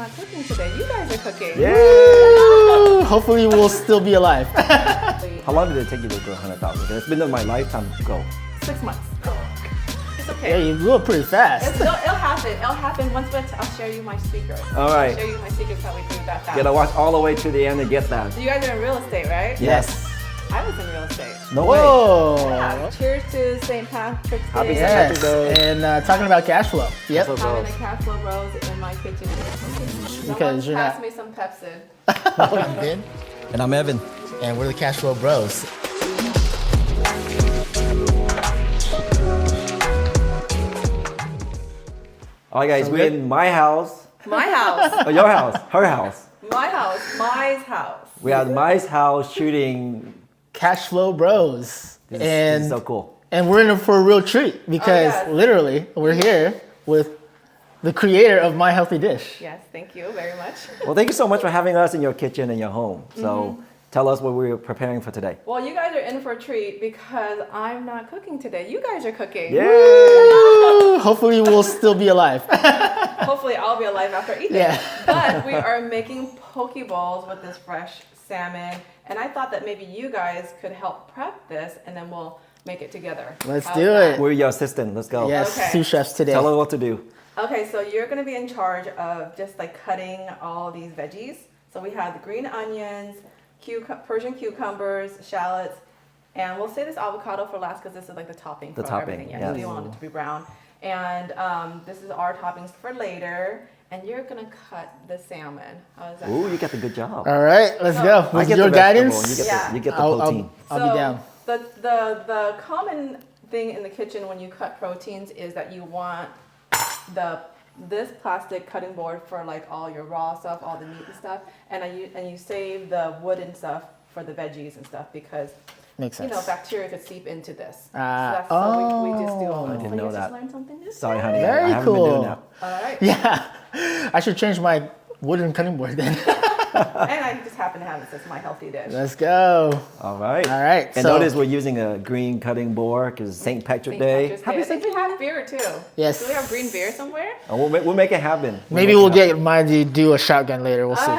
not cooking today. You guys are cooking. Yay! Hopefully we'll still be alive. How long did it take you to go 100,000? It's been in my lifetime goal. 6 months. It's okay. Yeah, you blew it pretty fast. It'll happen. It'll happen once, but I'll share you my secrets. All right. I'll share you my secrets how we do that fast. You gotta watch all the way to the end to get that. So you guys are in real estate, right? Yes. I was in real estate. No way. Whoa! Yeah. Cheers to St. Patrick's Day. Happy St. Yes, Patrick's Day. and talking about cash flow. Yep. So- Having a cash flow rose in my kitchen. Because you're pass not- me some Pepsid. I'm Ben, And I'm Evan. and we're the Cash Flow Bros. All right, guys, So we're good. in my house. My house. Oh, your house. Her house. My house. My house. We're at Mai's house shooting. Cash Flow Bros. This and is so cool. and we're in for a real treat because yes. literally we're here with the creator of My Healthy Dish. Yes, thank you very much. Well, thank you so much for having us in your kitchen and your home. So tell us what we're preparing for today. Well, you guys are in for a treat because I'm not cooking today. You guys are cooking. Yay! Woo! Hopefully we'll still be alive. Hopefully I'll be alive after eating. Yeah. But we are making poke bowls with this fresh salmon. And I thought that maybe you guys could help prep this and then we'll make it together. Let's How's do that? it. We're your assistant. Let's go. Yes, Okay. sous chefs today. Tell us what to do. Okay, so you're gonna be in charge of just like cutting all these veggies. So we have the green onions, Persian cucumbers, shallots, and we'll save this avocado for last because this is like the topping The for topping, everything. Yes, yes. we want it to be brown. And this is our toppings for later. And you're gonna cut the salmon. How is that? Ooh, you got the good job. All right, let's go. I With get your the vegetable, guidance, You get, Yeah. the, you get the I'll protein. be down. The common thing in the kitchen when you cut proteins is that you want this plastic cutting board for like all your raw stuff, all the meat and stuff, and you save the wooden stuff for the veggies and stuff because Makes sense. bacteria could seep into this. Ah, so we just do all I this. didn't So know you that. just learned something new. Sorry, honey. Very I haven't been cool. doing that. All right. Yeah, I should change my wooden cutting board then. And I just happen to have it says My Healthy Dish. Let's go. All right. All right, And so- notice we're using a green cutting board because St. Patrick's St. Day. Patrick's Day. I think we have beer too. Yes. Do we have green beer somewhere? And we'll make it happen. Maybe we'll get mine to do a shotgun later. We'll see.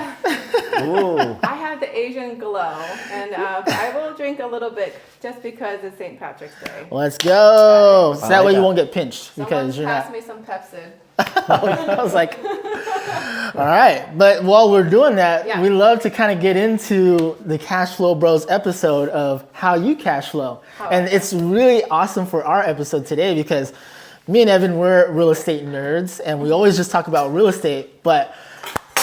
Ooh. I have the Asian glow, and I will drink a little bit just because it's St. Patrick's Day. Let's go. So I that like way you that. won't get pinched Someone because you're pass not. me some Pepsid. I was like, all right. But while we're doing that, Yeah. we love to kind of get into the Cash Flow Bros episode of how you cash flow. And it's really awesome for our episode today because me and Evan, we're real estate nerds and we always just talk about real estate, but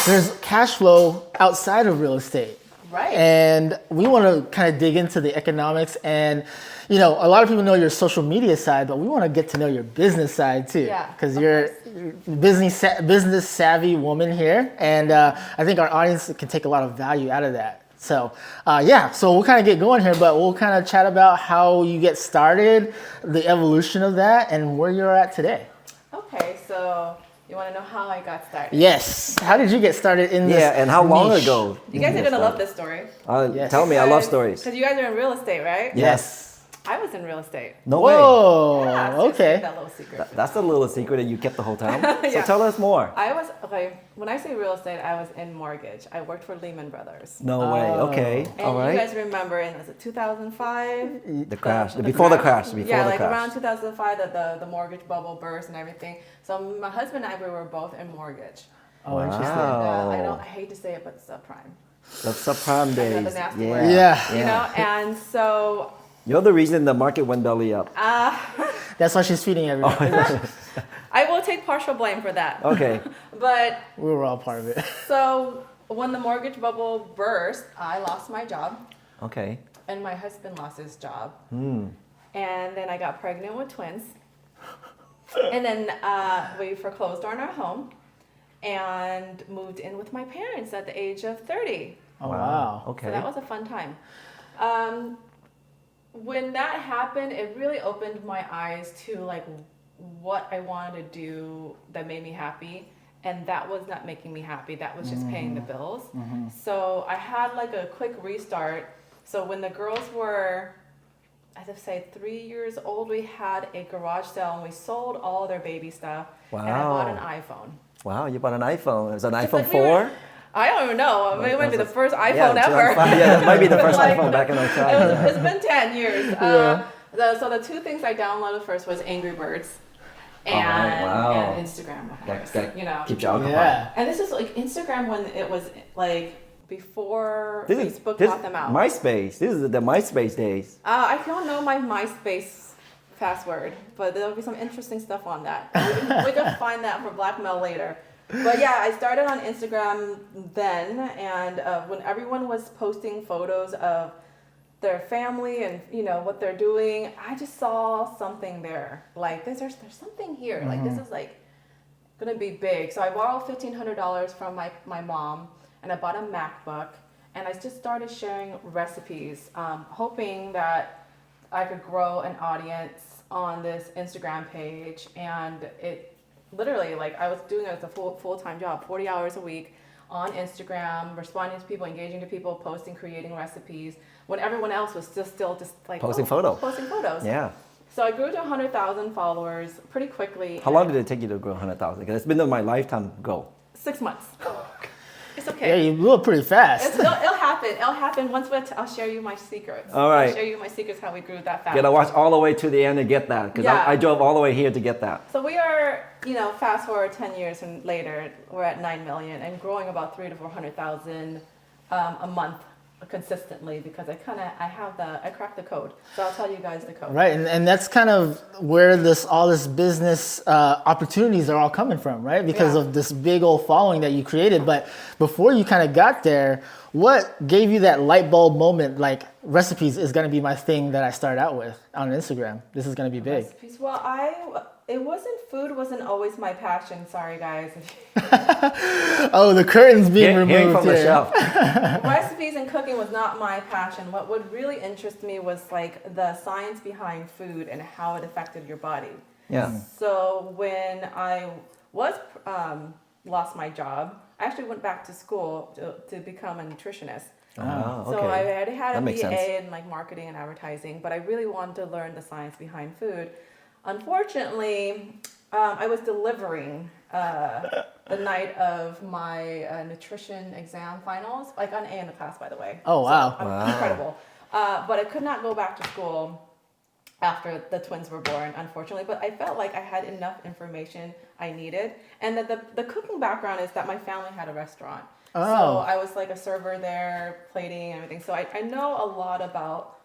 there's cash flow outside of real estate. Right. And we want to kind of dig into the economics and, a lot of people know your social media side, but we want to get to know your business side too. Yeah, Because of you're a business savvy woman here. And I think our audience can take a lot of value out of that. So, so we'll kind of get going here, but we'll kind of chat about how you get started, the evolution of that, and where you're at today. Okay, so you want to know how I got started? Yes. How did you get started in this? Yeah, and how long niche? ago? You guys are gonna love this story. Yes. Tell me, I love stories. Because you guys are in real estate, right? Yes. I was in real estate. No way. Whoa. Yeah, so Okay. That little secret. That's a little secret that you kept the whole time. So Yeah. tell us more. When I say real estate, I was in mortgage. I worked for Lehman Brothers. No way. Okay. And All you right. guys remember in, was it 2005? The crash. Before the crash. Before Yeah, the like crash. around 2005 that the mortgage bubble burst and everything. So my husband and I, we were both in mortgage. Oh, interesting. And, Wow. I hate to say it, but subprime. The subprime days. Another nasty Yeah. word. Yeah. You know, and so You're the reason the market went belly up. That's why she's feeding everyone. I will take partial blame for that. Okay. But We were all part of it. so when the mortgage bubble burst, I lost my job Okay. and my husband lost his job. Hmm. And then I got pregnant with twins. And then we foreclosed on our home and moved in with my parents at the age of 30. Oh, wow. Okay. So that was a fun time. When that happened, it really opened my eyes to like what I wanted to do that made me happy. And that was not making me happy. That was just paying the bills. So I had like a quick restart. So when the girls were, as I say, 3 years old, we had a garage sale and we sold all their baby stuff. And I bought an iPhone. Wow, you bought an iPhone. Is it an It's iPhone like we were- 4? I don't even know. It might be the first iPhone Yeah, ever. yeah, it might be the first Like, iPhone back in the time. It's been 10 years. So the two things I downloaded first was Angry Birds and, wow. and Instagram, of course. Gotta You know. keep you occupied. Yeah. And this is like Instagram when it was like before Facebook This bought them out. MySpace. This is the MySpace days. I don't know my MySpace password, but there'll be some interesting stuff on that. We can find that for blackmail later. But yeah, I started on Instagram then, and when everyone was posting photos of their family and what they're doing, I just saw something there. Like there's something here. Like this is like gonna be big. So I borrowed $1,500 from my mom, and I bought a MacBook, and I just started sharing recipes, hoping that I could grow an audience on this Instagram page. And it literally, like, I was doing it as a full-time job, 40 hours a week on Instagram, responding to people, engaging to people, posting, creating recipes, when everyone else was still just like Posting photos. Posting photos. Yeah. So I grew to 100,000 followers pretty quickly. How long did it take you to grow 100,000? Because it's been my lifetime goal. 6 months. It's Yeah, okay. you blew it pretty fast. It'll happen. It'll happen once I'll share you my secrets. All right. I'll share you my secrets how we grew that fast. You gotta watch all the way to the end and get that. Because Yeah. I drove all the way here to get that. So we are, fast forward 10 years and later, we're at 9 million and growing about 300,000 to 400,000 a month consistently, because I cracked the code. So I'll tell you guys the code. Right, and that's kind of where all this business opportunities are all coming from, right? Because Yeah. of this big old following that you created. But before you kind of got there, what gave you that light bulb moment? Like, recipes is going to be my thing that I start out with on Instagram. This is going to be big. Recipes. Well, food wasn't always my passion. Sorry, guys. Oh, the curtain's being Hearing removed from the here. shelf. Recipes and cooking was not my passion. What would really interest me was like the science behind food and how it affected your body. Yeah. So when I was lost my job, I actually went back to school to become a nutritionist. Oh, So okay. I already had a That makes BA sense. in like marketing and advertising, but I really wanted to learn the science behind food. Unfortunately, I was delivering the night of my nutrition exam finals, like an A in the class, by the way. Oh, wow. So I'm incredible. But I could not go back to school after the twins were born, unfortunately. But I felt like I had enough information I needed. And the cooking background is that my family had a restaurant. Oh. So I was like a server there, plating and everything. So I know a lot about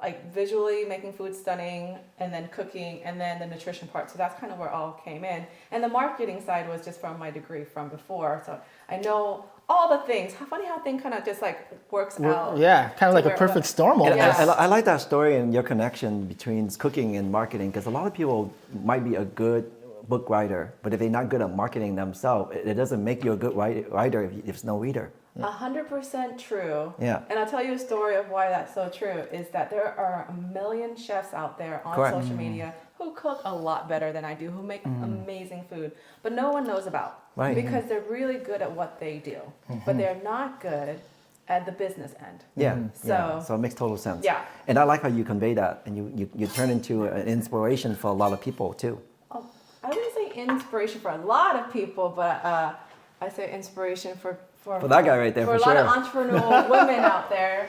like visually making food stunning, and then cooking, and then the nutrition part. So that's kind of where it all came in. And the marketing side was just from my degree from before. So I know all the things. How funny how thing kind of just like works out. Yeah, kind of like to a where- perfect storm. And almost. I like that story and your connection between cooking and marketing, because a lot of people might be a good book writer, but if they're not good at marketing themselves, it doesn't make you a good writer if there's no reader. 100% true. Yeah. And I'll tell you a story of why that's so true is that there are a million chefs out there on Correct. social media who cook a lot better than I do, who make amazing food, but no one knows about. Right. Because they're really good at what they do, but they're not good at the business end. Yeah. So- So it makes total sense. Yeah. And I like how you convey that, and you turn into an inspiration for a lot of people too. Oh, I wouldn't say inspiration for a lot of people, but I say inspiration for that guy right there, for for a lot of sure. entrepreneurial women out there.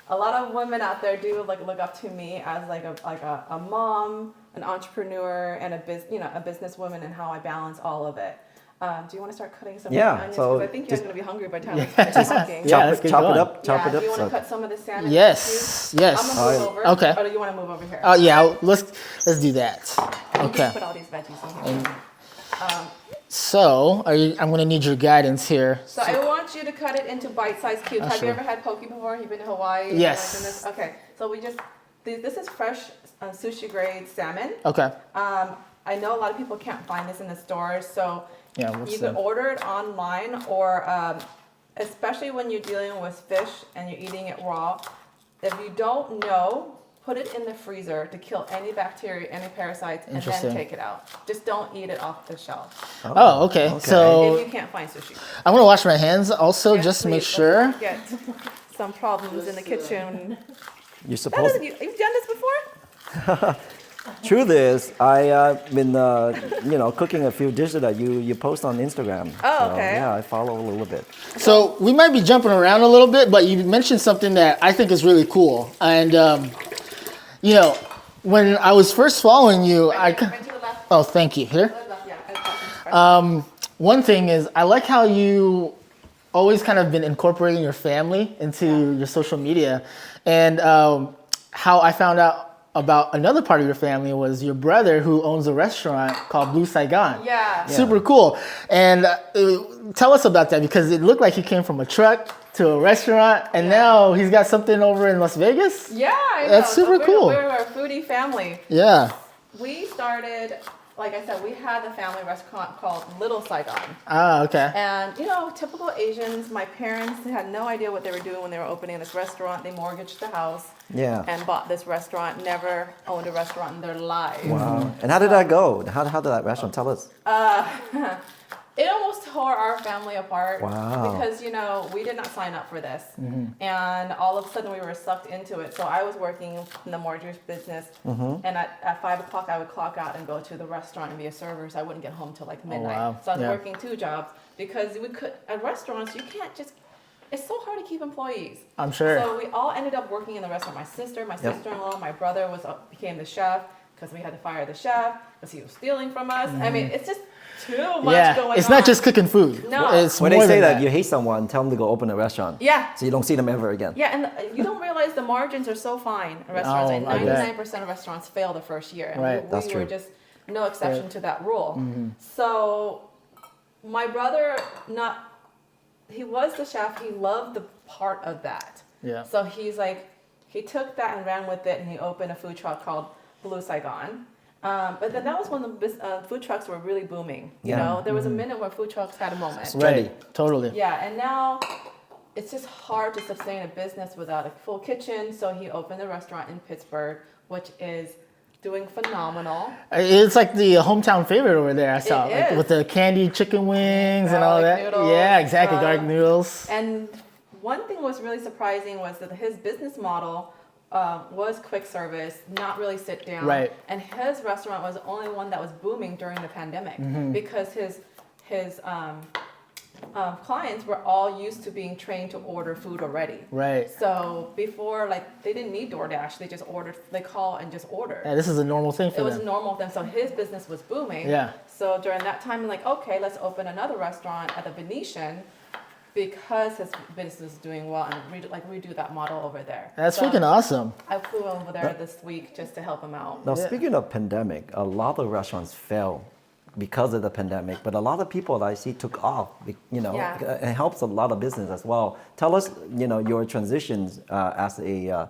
A lot of women out there do like look up to me as like a mom, an entrepreneur, and a businesswoman, and how I balance all of it. Do you want to start cutting some Yeah, of the onions? so Because I think you're just- going to be hungry by the time we finish talking. Yeah, let's get chop it going. up, chop it Do up. you want to so- cut some of the salmon? Yes, too? yes. I'm gonna move over. Okay. Or do you want to move over here? Yeah, let's do that. You Okay. just put all these veggies in here. So, I'm gonna need your guidance here. So I want you to cut it into bite-sized cubes. Have sure. you ever had poke before? You've been to Hawaii? Yes. Okay. So this is fresh sushi grade salmon. Okay. I know a lot of people can't find this in the stores, so Yeah, what's you can the- order it online, or especially when you're dealing with fish and you're eating it raw. If you don't know, put it in the freezer to kill any bacteria, any parasites, and then Interesting. take it out. Just don't eat it off the shelf Oh, okay. if So you can't find sushi. I want to wash my hands also, Yes, just to make please, sure. let's not get some problems in the kitchen. You're supposed. You've done this before? truth is, I've been cooking a few dishes that you post on Instagram. Oh, So, okay. yeah, I follow a little bit. So we might be jumping around a little bit, but you mentioned something that I think is really cool. And, when I was first following you, Right to the left. oh, thank you. Here? Yeah. One thing is, I like how you always kind of been incorporating your family into your social media. And how I found out about another part of your family was your brother who owns a restaurant called Blue Saigon. Yeah. Super cool. And tell us about that, because it looked like he came from a truck to a restaurant, and now he's got something over in Las Vegas. Yeah, I know. That's super cool. We're a foodie family. Yeah. We started, like I said, we had a family restaurant called Little Saigon. Ah, okay. And, typical Asians, my parents had no idea what they were doing when they were opening this restaurant. They mortgaged the house Yeah. and bought this restaurant, never owned a restaurant in their lives. Wow. And how did that go? How did that restaurant? Tell us. It almost tore our family apart. Wow. Because, we did not sign up for this. And all of a sudden we were sucked into it. So I was working in the mortgage business. And at 5 o'clock I would clock out and go to the restaurant and be a server. So I wouldn't get home till like midnight. wow. So I was Yeah. working 2 jobs because at restaurants, you can't just, it's so hard to keep employees. I'm sure. So we all ended up working in the restaurant. My sister, my sister-in-law, my brother became the chef because we had to fire the chef because he was stealing from us. I mean, it's just too much going on. It's not just cooking food. No. It's When more they say than that, you hate someone, tell them to go open a restaurant. Yeah. So you don't see them ever again. Yeah, and you don't realize the margins are so fine in restaurants. Oh, Like I bet. 99% of restaurants fail the first year. And Right. we That's were true. just no exception to that rule. So my brother, he was the chef. He loved the part of that. Yeah. So he took that and ran with it, and he opened a food truck called Blue Saigon. But then that was when the food trucks were really booming. You Yeah. know, there was a minute where food trucks had a moment. Right. Totally. Yeah, and now it's just hard to sustain a business without a full kitchen. So he opened a restaurant in Pittsburgh, which is doing phenomenal. It's like the hometown favorite over there. I saw, It like, is. with the candied chicken wings and all Garlic that. noodles, Yeah, exactly. Garlic noodles. And one thing was really surprising was that his business model was quick service, not really sit down. Right. And his restaurant was the only one that was booming during the pandemic because his clients were all used to being trained to order food already. Right. So before, they didn't need DoorDash. They call and just order. Yeah, this is a normal thing for It was them. normal for them. So his business was booming. Yeah. So during that time, I'm like, okay, let's open another restaurant at the Venetian because his business is doing well, and redo that model over there. That's So freaking awesome. I flew over there this week just to help him out. Now, Yeah. speaking of pandemic, a lot of restaurants fail because of the pandemic, but a lot of people that I see took off. Yeah. It helps a lot of business as well. Tell us, your transitions as a,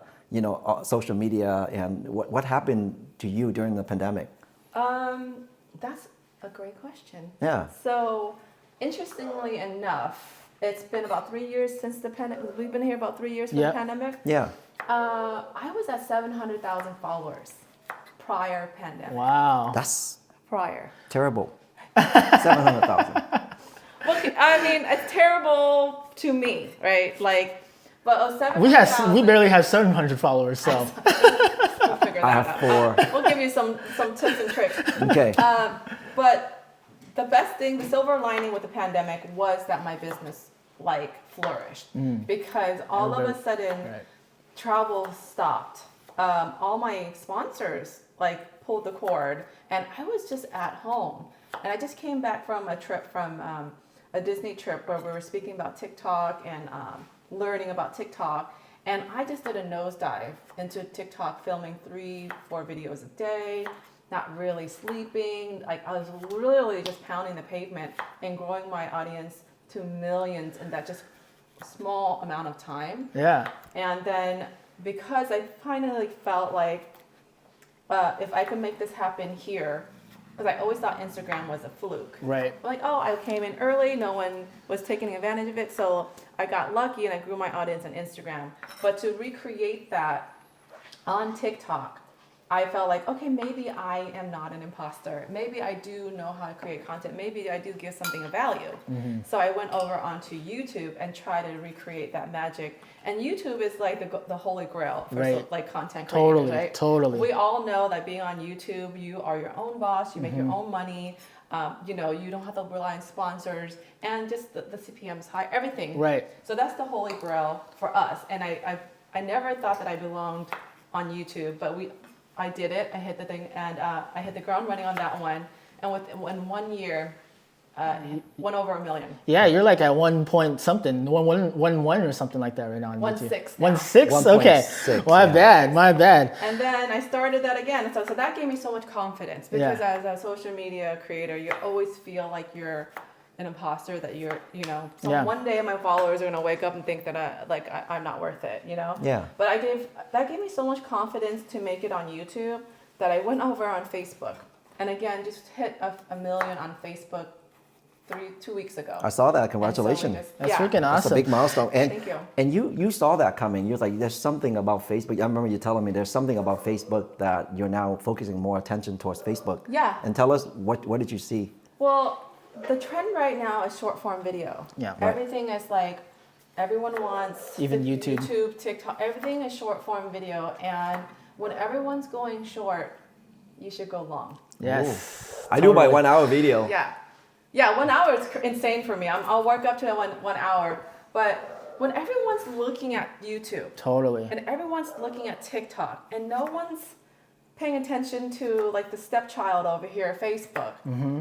social media, and what happened to you during the pandemic. That's a great question. Yeah. So, interestingly enough, it's been about 3 years since the pandemic. We've been here about 3 years from Yep. the pandemic. Yeah. I was at 700,000 followers prior pandemic. Wow. That's Prior. terrible. 700,000. Well, I mean, it's terrible to me, right? But 700,000. We barely have 700 followers, so. We'll figure I that have out. 4. We'll give you some tips and tricks. Okay. But the best thing, the silver lining with the pandemic was that my business flourished because all of a sudden Right. travel stopped. All my sponsors pulled the cord, and I was just at home. And I just came back from a trip from a Disney trip where we were speaking about TikTok and learning about TikTok. And I just did a nosedive into TikTok, filming 3-4 videos a day, not really sleeping. I was really just pounding the pavement and growing my audience to millions in that just small amount of time. Yeah. And then because I finally felt like if I could make this happen here, because I always thought Instagram was a fluke. Right. I came in early, no one was taking advantage of it, so I got lucky and I grew my audience on Instagram. But to recreate that on TikTok I felt like, okay, maybe I am not an imposter. Maybe I do know how to create content. Maybe I do give something of value. So I went over onto YouTube and tried to recreate that magic. And YouTube is like the holy grail for like content creators, right? Totally. We all know that being on YouTube, you are your own boss. You make your own money. You know, you don't have to rely on sponsors, and just the CPM's high, everything. Right. So that's the holy grail for us. And I never thought that I belonged on YouTube, but I did it. I hit the thing, and I hit the ground running on that one. And in 1 year, went over 1 million. Yeah, you're like at 1 point something, 1 or something like that right now on YouTube. 1.6 now. now. 1.6? Okay. 1.6, My bad. And then I started that again. So that gave me so much confidence, because as a social media creator, you always feel like you're an imposter, that you're, you know, so one day my followers are going to wake up and think that I'm not worth it, you know? Yeah. But that gave me so much confidence to make it on YouTube that I went over on Facebook. And again, just hit a million on Facebook 2 weeks ago. I saw that. Congratulations. That's freaking awesome. That's a big milestone. And, Thank you. And you saw that coming. You're like, there's something about Facebook. I remember you telling me there's something about Facebook that you're now focusing more attention towards Facebook. Yeah. And tell us, what did you see? Well, the trend right now is short form video. Yeah. Right. Everything is like, everyone wants Even YouTube. YouTube, TikTok, everything is short form video. And when everyone's going short, you should go long. Yes. Ooh. I do my 1 hour video. Yeah. Yeah, 1 hour is insane for me. I'll work up to one hour. But when everyone's looking at YouTube. Totally. And everyone's looking at TikTok, and no one's paying attention to like the stepchild over here, Facebook.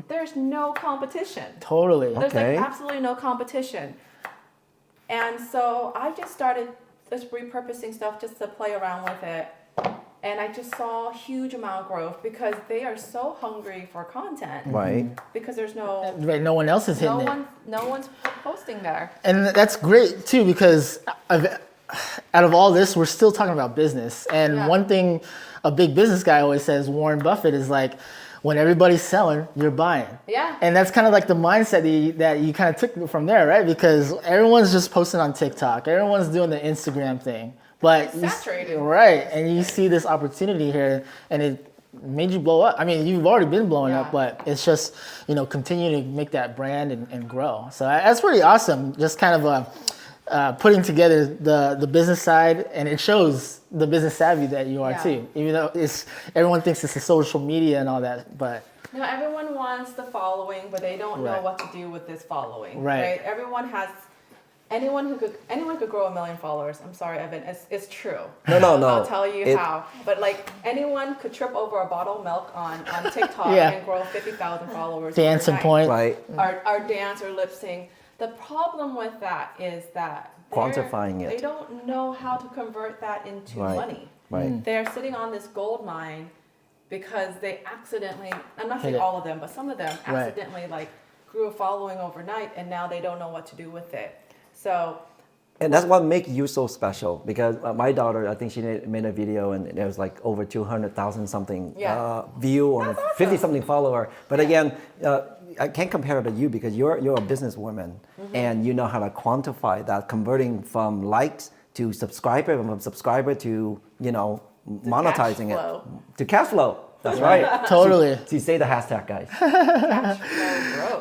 There's no competition. Totally. There's Okay. like absolutely no competition. And so I just started just repurposing stuff just to play around with it. And I just saw a huge amount of growth, because they are so hungry for content. Right. Because there's no No one else is hitting it. no one's posting there. And that's great too, because out of all this, we're still talking about business. And one thing a big business guy always says, Warren Buffett, is like, when everybody's selling, you're buying. Yeah. And that's kind of like the mindset that you kind of took from there, right? Because everyone's just posting on TikTok. Everyone's doing the Instagram thing. But It's saturated. right. And you see this opportunity here, and it made you blow up. I mean, you've already been blowing up, but it's just, continue to make that brand and grow. So that's pretty awesome. Just kind of putting together the business side, and it shows the business savvy that you are too. Even though everyone thinks it's the social media and all that, but no, everyone wants the following, but they don't know what to do with this following. Right. Everyone has. Anyone could grow 1 million followers. I'm sorry, Evan. It's true. No. I'll tell you how. But like, anyone could trip over a bottle of milk on TikTok and grow 50,000 followers. Dancing overnight. point. Right. Our dance or lip sync. The problem with that is that Quantifying it. They don't know how to convert that into money. Right. They're sitting on this gold mine because they accidentally, I'm not saying it. all of them, but some of them accidentally like grew a following overnight, and now they don't know what to do with it. So, and that's what makes you so special, because my daughter, I think she made a video, and there was like over 200,000 something view on 50 something follower. But again, I can't compare it to you, because you're a businesswoman, and you know how to quantify that, converting from likes to subscriber, from subscriber to monetizing it to cash flow. That's right. Totally. So you say the hashtag, guys.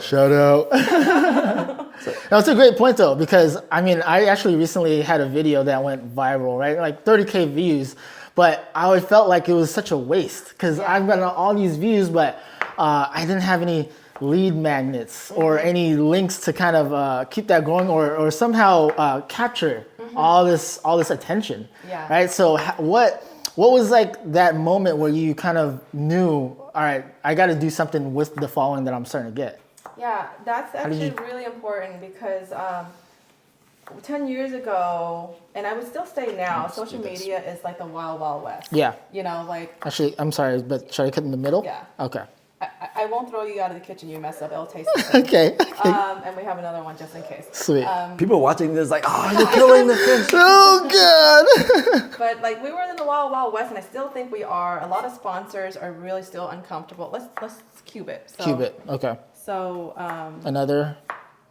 Shout out. That's a great point though, because I actually recently had a video that went viral, right? Like 30K views, but I always felt like it was such a waste, because I've gotten all these views, but I didn't have any lead magnets or any links to kind of keep that going, or somehow capture all this attention. Yeah. Right. So what was like that moment where you kind of knew, all right, I got to do something with the following that I'm starting to get? Yeah, that's actually really important, because 10 years ago, and I would still say now, social media is like the wild, wild west. Yeah. Actually, I'm sorry, but should I cut in the middle? Yeah. Okay. I won't throw you out of the kitchen. You mess up, it'll taste the same. Okay. And we have another one just in case. Sweet. People watching this like, you're killing the fish. Oh God. But like, we were in the wild, wild west, and I still think we are. A lot of sponsors are really still uncomfortable. Let's cube it. So, Cube it. Okay. So Another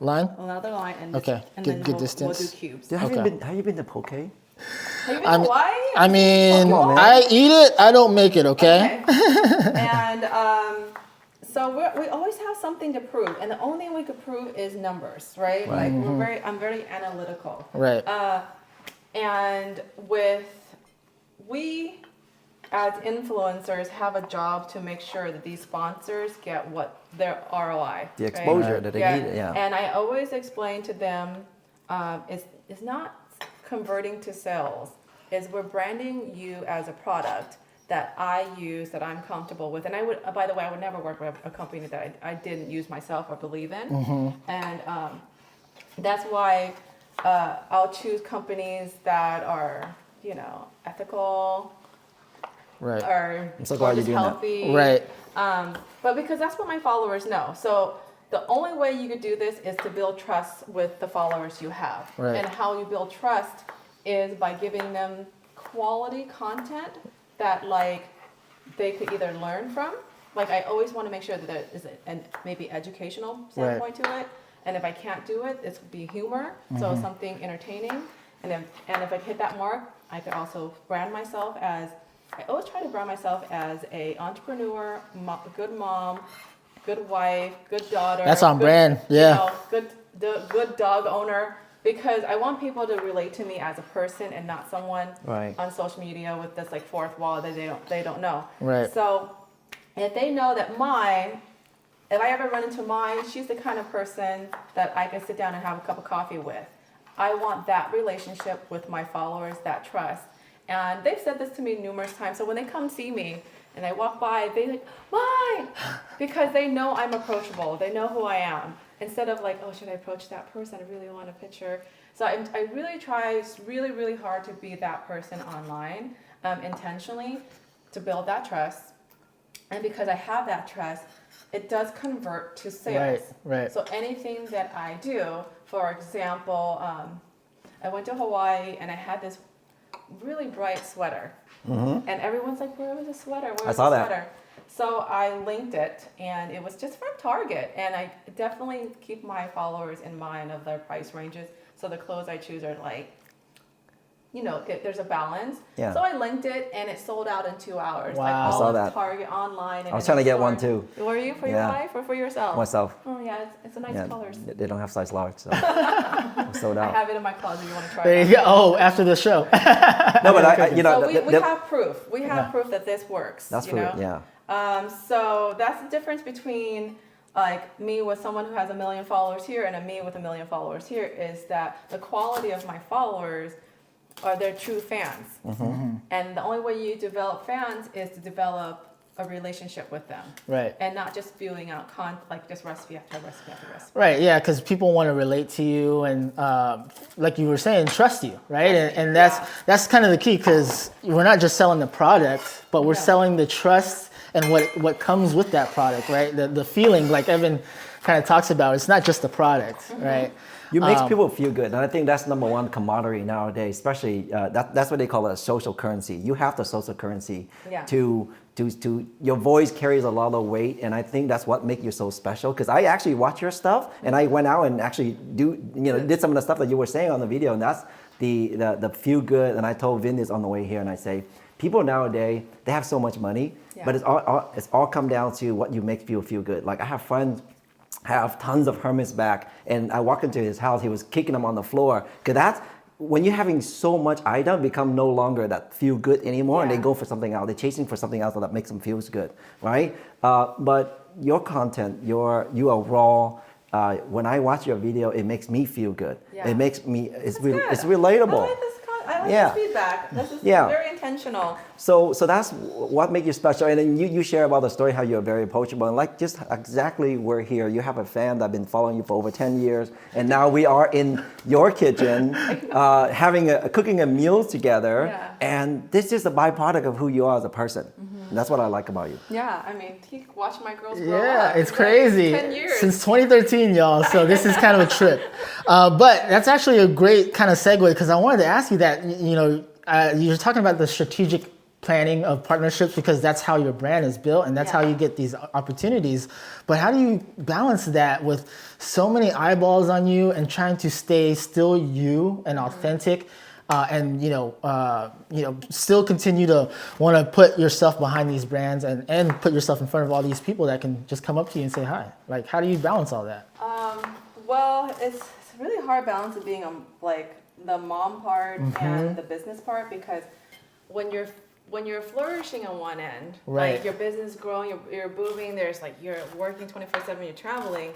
line. another line, and Okay. and Good then we'll distance. do cubes. Have you been to Poke? Have you been to Hawaii? I mean, Come on, man. I eat it, I don't make it, okay? And so we always have something to prove, and the only thing we could prove is numbers, right? Like I'm very analytical. Right. And we as influencers have a job to make sure that these sponsors get what their ROI, The exposure right? that they need, yeah. And I always explain to them, it's not converting to sales, is we're branding you as a product that I use, that I'm comfortable with. And I would, by the way, I would never work with a company that I didn't use myself or believe in. And that's why I'll choose companies that are, ethical, Right. or so glad you're just doing that. healthy. Right. But because that's what my followers know. So the only way you could do this is to build trust with the followers you have. Right. And how you build trust is by giving them quality content that like they could either learn from. Like I always want to make sure that there is a maybe educational standpoint to it. And if I can't do it, it's be humor. So something entertaining. And if I hit that mark, I could also brand myself as, I always try to brand myself as a entrepreneur, good mom, good wife, good daughter. That's on good, brand, yeah. Good dog owner, because I want people to relate to me as a person and not someone on social media with this like fourth wall that they don't know. Right. So if they know that if I ever run into she's the kind of person that I can sit down and have a cup of coffee with. I want that relationship with my followers, that trust. And they've said this to me numerous times. So when they come see me and I walk by, they like, mine! Because they know I'm approachable. They know who I am. Instead of like, oh, should I approach that person? I really want a picture. So I really try really, really hard to be that person online intentionally to build that trust. And because I have that trust, it does convert to sales. Right. So anything that I do, for example, I went to Hawaii and I had this really bright sweater. And everyone's like, where was the sweater? Where was the sweater? So I linked it, and it was just from Target. And I definitely keep my followers in mind of their price ranges. So the clothes I choose are like, there's a balance. Yeah. So I linked it, and it sold out in 2 hours. Wow. Like all I saw of that. Target online. And I was trying to get one too. Were you for your wife or for yourself? Myself. Oh yeah, it's a nice colors. They don't have size large, so I'm sold out. I have it in my closet. You want to try There it? you go. Oh, after the show. No, but So we have proof. We have proof that this works. That's true. Yeah. So that's the difference between like me with someone who has 1 million followers here and me with 1 million followers here is that the quality of my followers are their true fans. And the only way you develop fans is to develop a relationship with them. Right. And not just spewing out like just recipe after recipe after recipe. Right, yeah, because people want to relate to you and, like you were saying, trust you, right? And that's kind of the key, because we're not just selling the product, but we're selling the trust and what comes with that product, right? The feeling, like Evan kind of talks about, it's not just the product, right? You make people feel good, and I think that's number one commodity nowadays. Especially that's what they call a social currency. You have the social currency to your voice carries a lot of weight, and I think that's what makes you so special. Because I actually watch your stuff, and I went out and actually did some of the stuff that you were saying on the video, and that's the feel good. And I told Vin this on the way here, and I say, people nowadays, they have so much money, but it's all come down to what you make people feel good. Like I have friends have tons of Hermes bag, and I walk into his house, he was kicking them on the floor. Because that's when you're having so much item, become no longer that feel good anymore, and they go for something else. They're chasing for something else that makes them feel good, right? But your content, you are raw. When I watch your video, it makes me feel good. Yeah. It makes me, it's relatable. I like this feedback. This is very intentional. So that's what makes you special. And then you share about the story how you're very approachable. And like just exactly we're here. You have a fan that's been following you for over 10 years. And now we are in your kitchen cooking a meal together. Yeah. And this is a byproduct of who you are as a person. And that's what I like about you. Yeah, I mean, he watched my girls grow up. Yeah, it's crazy. 10 years. Since 2013, y'all. So this is kind of a trip. But that's actually a great kind of segue, because I wanted to ask you that, you're talking about the strategic planning of partnerships, because that's how your brand is built and that's how you get these opportunities. But how do you balance that with so many eyeballs on you and trying to stay still you and authentic? and still continue to want to put yourself behind these brands and put yourself in front of all these people that can just come up to you and say hi? Like, how do you balance all that? Well, it's a really hard balance of being like the mom part and the business part, because when you're flourishing on one end, right, like your business is growing, you're booming, there's like you're working 24/7, you're traveling,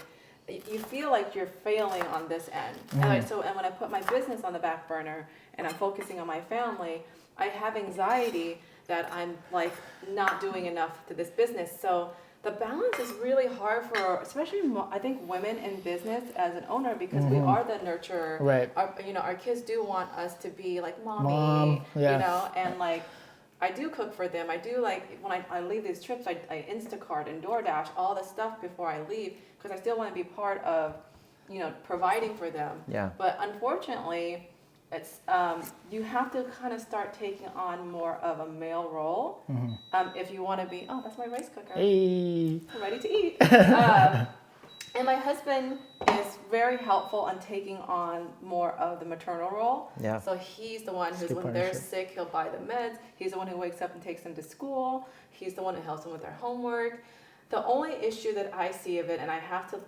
you feel like you're failing on this end. And when I put my business on the back burner and I'm focusing on my family, I have anxiety that I'm like not doing enough to this business. So the balance is really hard for, especially I think women in business as an owner, because we are the nurturer. Right. Our kids do want us to be like mommy, and like I do cook for them. I do, like, when I leave these trips, I Instacart and DoorDash all the stuff before I leave, because I still want to be part of, providing for them. Yeah. But unfortunately, it's you have to kind of start taking on more of a male role if you want to be. Oh, that's my rice cooker. Hey. I'm ready to eat. And my husband is very helpful on taking on more of the maternal role. Yeah. So he's the one who's, when they're sick, he'll buy the meds. He's the one who wakes up and takes them to school. He's the one who helps them with their homework. The only issue that I see of it, and I have to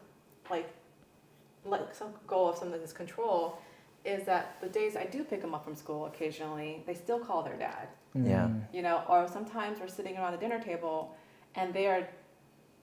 let go of some of this control, is that the days I do pick them up from school occasionally, they still call their dad. Yeah. Or sometimes we're sitting around the dinner table and they are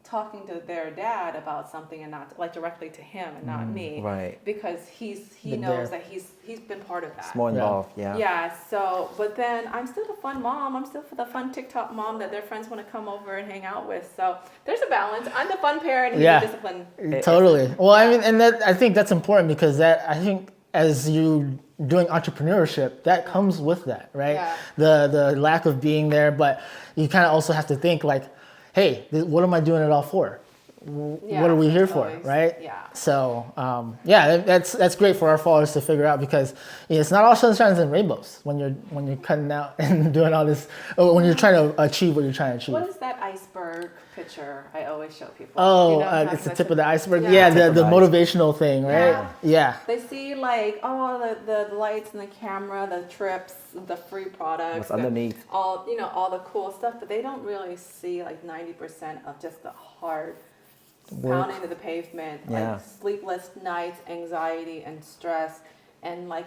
talking to their dad about something and not like directly to him and not me, right? Because he knows that he's been part of that. It's more involved, Yeah. So, but then I'm still the fun mom. I'm still the fun TikTok mom that their friends want to come over and hang out with. So there's a balance. I'm the fun parent and he's the discipline. Totally. Well, I mean, and I think that's important, because I think as you doing entrepreneurship, that comes with that, right? Yeah. The lack of being there, but you kind of also have to think like, hey, what am I doing it all for? What are we here for, right? Yeah. So, that's great for our followers to figure out, because it's not all sunshines and rainbows when you're cutting out and doing all this, when you're trying to achieve what you're trying to achieve. What is that iceberg picture I always show people? Oh, it's the tip of the iceberg. Yeah, the motivational thing, right? Yeah. They see like, the lights and the camera, the trips, the free products. What's underneath? All the cool stuff, but they don't really see like 90% of just the hard pounding to the pavement, like sleepless nights, anxiety and stress, and like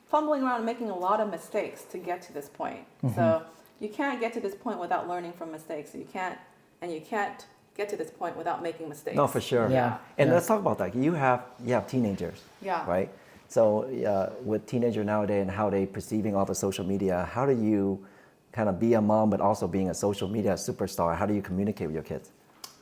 fumbling around and making a lot of mistakes to get to this point. So you can't get to this point without learning from mistakes. You can't get to this point without making mistakes. No, for sure. Yeah. And let's talk about that. You have teenagers. Yeah. Right. So with teenager nowadays and how they perceiving all the social media, how do you kind of be a mom but also being a social media superstar? How do you communicate with your kids?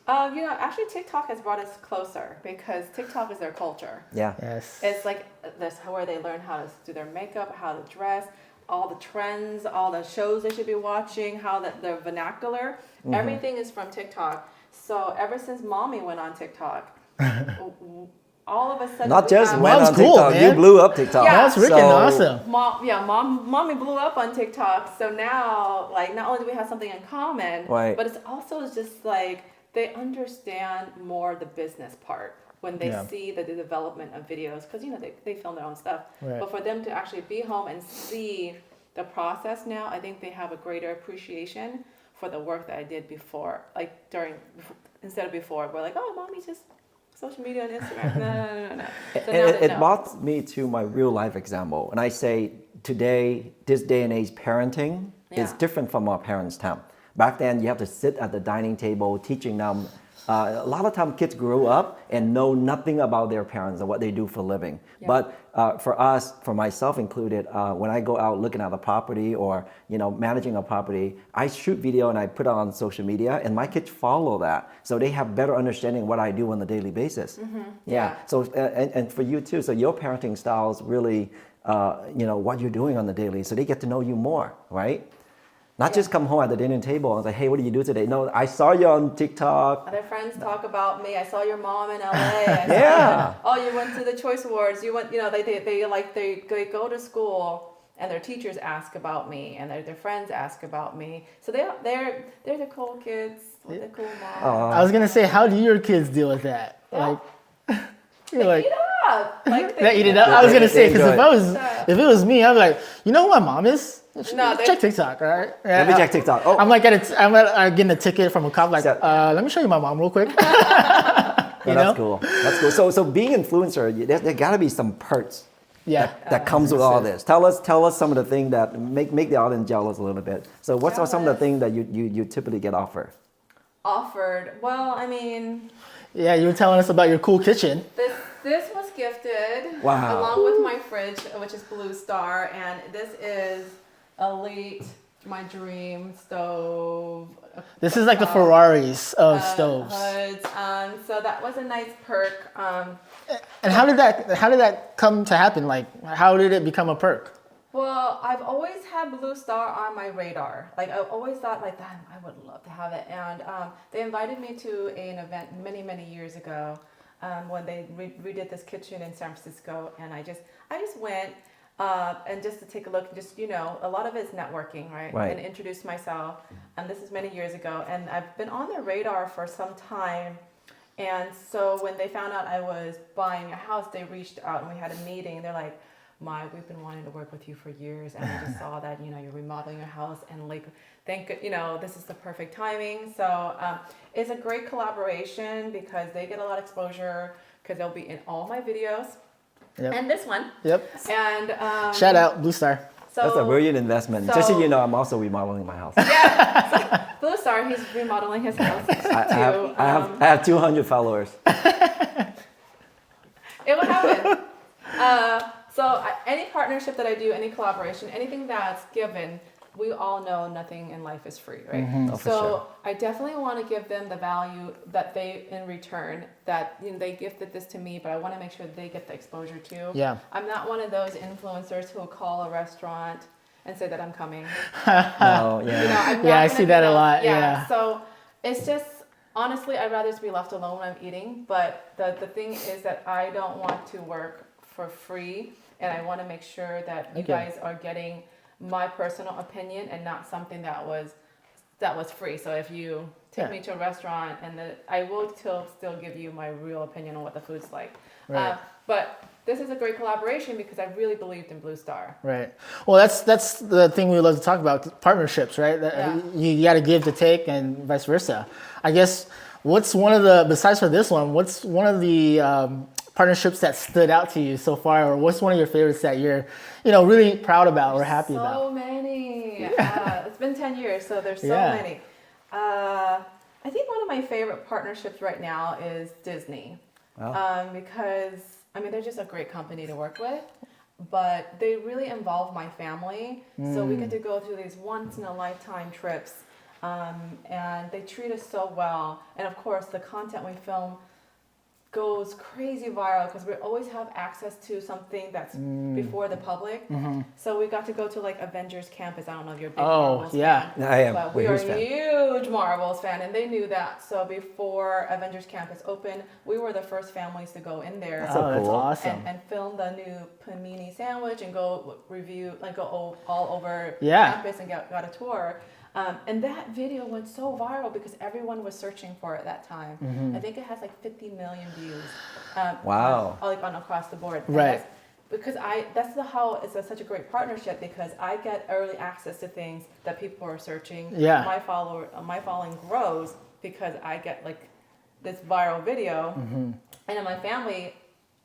Actually TikTok has brought us closer, because TikTok is their culture. Yeah. Yes. It's like that's where they learn how to do their makeup, how to dress, all the trends, all the shows they should be watching, how their vernacular, everything is from TikTok. So ever since mommy went on TikTok, all of a sudden not just went on cool, TikTok, man. you blew up TikTok. Yeah. That's freaking awesome. Mommy blew up on TikTok. So now, like, not only do we have something in common, right, but it's also just like they understand more the business part when they see the development of videos, because they film their own stuff. Right. But for them to actually be home and see the process now, I think they have a greater appreciation for the work that I did before, instead of before, we're like, oh, mommy's just social media and Instagram. No. So it brought me to my real life example. And I say today, this day and age, parenting is different from our parents' time. Back then, you have to sit at the dining table teaching them. A lot of times kids grow up and know nothing about their parents and what they do for a living. Yeah. But for us, for myself included, when I go out looking at a property or managing a property, I shoot video and I put it on social media, and my kids follow that, so they have better understanding of what I do on a daily basis. Yeah. So and for you too. So your parenting styles really, what you're doing on the daily, so they get to know you more, right? Not just come home at the dinner table and say, hey, what do you do today? No, I saw you on TikTok. Other friends talk about me. I saw your mom in LA. You went to the Choice Awards. You went, they go to school and their teachers ask about me and their friends ask about me. So they're the cool kids with the cool mom. I was going to say, how do your kids deal with that? Yeah. You're like, eat it up. They eat it up. I was gonna say, because If it was me, I'd be like, you know who my mom is? No, Check TikTok, right? Yeah, Let me check TikTok. Oh, I'm getting a ticket from a cop. Like, let me show you my mom real quick. that's cool. That's cool. So being influencer, there gotta be some perks. Yeah. That comes with all this. Tell us some of the things that make the audience jealous a little bit. So what are some of the things that you typically get offered? Offered. Well, I mean, Yeah, you were telling us about your cool kitchen. this was gifted Wow. along with my fridge, which is Blue Star, and this is Elite, my dream stove. This is like the Ferraris of stoves. Hoods. So that was a nice perk. And how did that come to happen? Like, how did it become a perk? Well, I've always had Blue Star on my radar. Like, I always thought, like, that I would love to have it. And they invited me to an event many, many years ago when they redid this kitchen in San Francisco. And I just went and just to take a look, just, you know, a lot of it's networking, right? And introduce myself. And this is many years ago. And I've been on their radar for some time. And so when they found out I was buying a house, they reached out and we had a meeting. They're like, we've been wanting to work with you for years, and we just saw that, you know, you're remodeling your house, and like, this is the perfect timing. So it's a great collaboration because they get a lot of exposure because they'll be in all my videos and this one. Yep. And shout out Blue Star. So, that's a brilliant investment. Just so you know, I'm also remodeling my house. Yeah. So Blue Star, he's remodeling his house too. I have 200 followers. It will happen. Any partnership that I do, any collaboration, anything that's given, we all know nothing in life is free, right? Mm-hmm. Oh, for sure. I definitely want to give them the value that they, in return, that, you know, they gifted this to me, but I want to make sure they get the exposure too. Yeah. I'm not one of those influencers who will call a restaurant and say that I'm coming. No, yeah. You know, I'm not Yeah, I gonna see do that a lot. Yeah. So it's just, honestly, I'd rather just be left alone when I'm eating. But the thing is that I don't want to work for free. And I want to make sure that you guys are getting my personal opinion and not something that was free. So if you take me to a restaurant, I will still give you my real opinion on what the food's like. Right. But this is a great collaboration because I really believed in Blue Star. Right. Well, that's the thing we love to talk about, partnerships, right? Yeah. You got to give to take and vice versa. I guess besides for this one, what's one of the partnerships that stood out to you so far, or what's one of your favorites that you're, really proud about or happy about? So many. It's been 10 years, so there's so many. I think one of my favorite partnerships right now is Disney. Wow. Because, they're just a great company to work with, but they really involve my family. So we get to go through these once-in-a-lifetime trips, and they treat us so well. And of course, the content we film goes crazy viral because we always have access to something that's before the public. Mm-hmm. So we got to go to like Avengers Campus. I don't know if you're a big Marvels fan. I am. But we are a huge Marvels fan, and they knew that. So before Avengers Campus opened, we were the first families to go in there. That's so cool. That's awesome. And film the new panini sandwich and go review, like go all over campus and got a tour. And that video went so viral because everyone was searching for it that time. Mm-hmm. I think it has like 50 million views. Wow. On across the board. Right. That's how it's such a great partnership because I get early access to things that people are searching. Yeah. My following grows because I get like this viral video, and then my family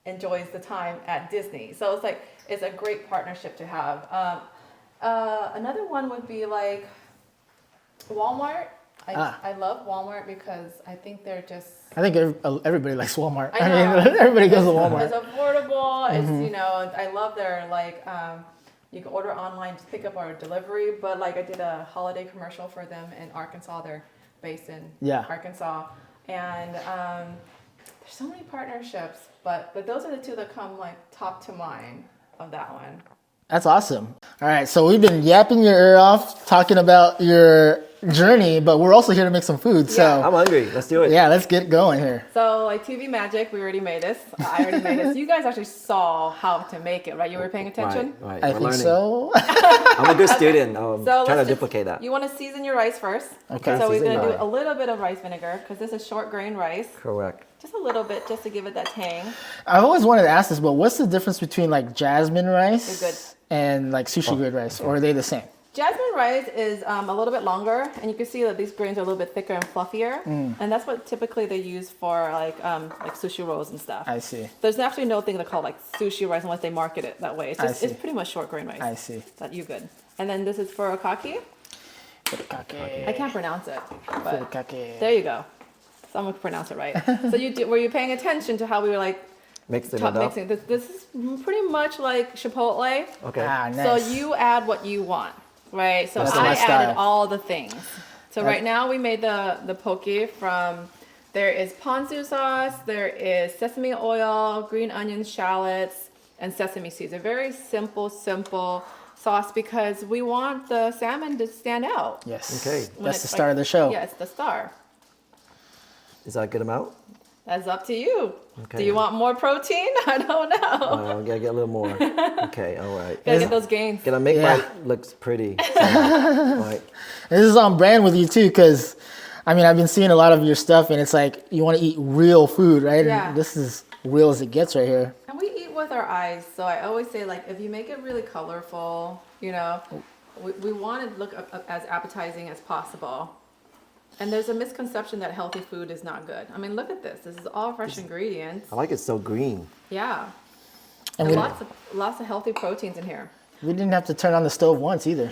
enjoys the time at Disney. So it's a great partnership to have. Another one would be like Walmart. I love Walmart because I think they're just... I think everybody likes Walmart. Everybody goes to Walmart. It's affordable. It's, I love their you can order online, just pick up or delivery. But I did a holiday commercial for them in Arkansas. They're based in Arkansas. And there's so many partnerships, but those are the two that come top to mind of that one. That's awesome. All right, so we've been yapping your ear off, talking about your journey, but we're also here to make some food. So I'm hungry. Let's do it. Yeah, let's get going here. So TV Magic, we already made this. I already made this. You guys actually saw how to make it, right? You were paying attention? Right. I think so. I'm a good student. I'm so trying to duplicate that. You want to season your rice first. Okay. So we're going to do a little bit of rice vinegar because this is short grain rice. Correct. Just a little bit, just to give it that tang. I've always wanted to ask this, but what's the difference between like jasmine rice They're good. and like sushi grade rice, or are they the same? Jasmine rice is a little bit longer, and you can see that these grains are a little bit thicker and fluffier, and that's what typically they use for like sushi rolls and stuff. I see. There's actually no thing to call like sushi rice unless they market it that way. It's just see. it's pretty much short grain rice. I see. That you're good. And then this is furikake. I can't pronounce it, but there you go. Someone can pronounce it right. So were you paying attention to how we were like Mixing it up. mixing? This is pretty much like Chipotle. Okay. Ah, nice. So you add what you want, right? So That's I my added style. all the things. So right now we made the poke from, there is ponzu sauce, there is sesame oil, green onions, shallots, and sesame seeds. A very simple sauce because we want the salmon to stand out. Yes. Okay. That's the start of the show. Yeah, it's the star. Is that a good amount? That's up to you. Okay. Do you want more protein? I don't know. Gotta get a little more. Okay, all right. Gotta get those gains. Gonna make Yeah. mine looks pretty. So, right. This is on brand with you too, because I mean I've been seeing a lot of your stuff, and it's like you want to eat real food, right? Yeah. And this is real as it gets right here. And we eat with our eyes, so I always say like if you make it really colorful, you know, we want it to look as appetizing as possible. And there's a misconception that healthy food is not good. I mean, look at this. This is all fresh ingredients. I like it so green. Yeah. And And we, lots of healthy proteins in here. we didn't have to turn on the stove once either.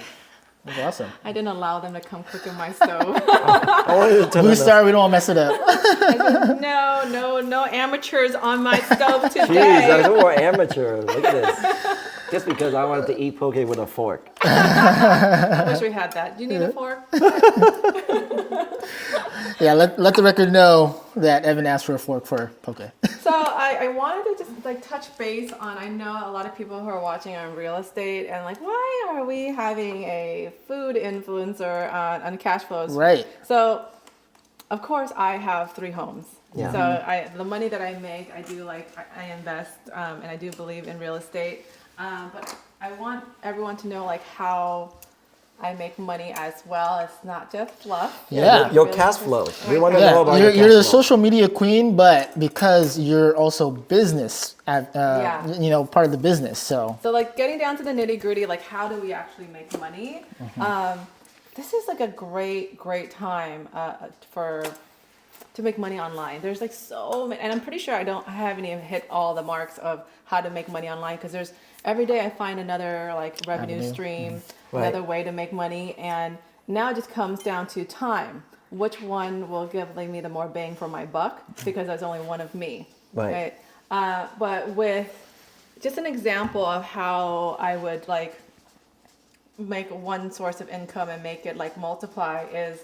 That's awesome. I didn't allow them to come cook in my stove. I wanted to turn Blue on Star, we don't want to mess it up. No amateurs on my stove Jeez, today. I'm more amateur. Look at this. Just because I wanted to eat poke with a fork. I wish we had that. Do you need a fork? Yeah, let the record know that Evan asked for a fork for poke. So I wanted to just like touch base on, I know a lot of people who are watching are in real estate and like, why are we having a food influencer on cash flows? Right. So of course I have 3 homes. Yeah. So the money that I make, I do like, I invest and I do believe in real estate. But I want everyone to know like how I make money as well. It's not just fluff. Yeah. Your Really cash just- flow. Right. We want to Yeah, know about you're your the cash flow. social media queen, but because you're also business, Yeah. you know, part of the business. So So like getting down to the nitty gritty, like how do we actually make money? This is like a great time to make money online. There's like so many, and I'm pretty sure I haven't even hit all the marks of how to make money online because there's every day I find another like revenue Avenue. stream, Right. another way to make money, and now it just comes down to time. Which one will give like, me the more bang for my buck because there's only one of me, Right. But with just an example of how I would like make one source of income and make it like multiply is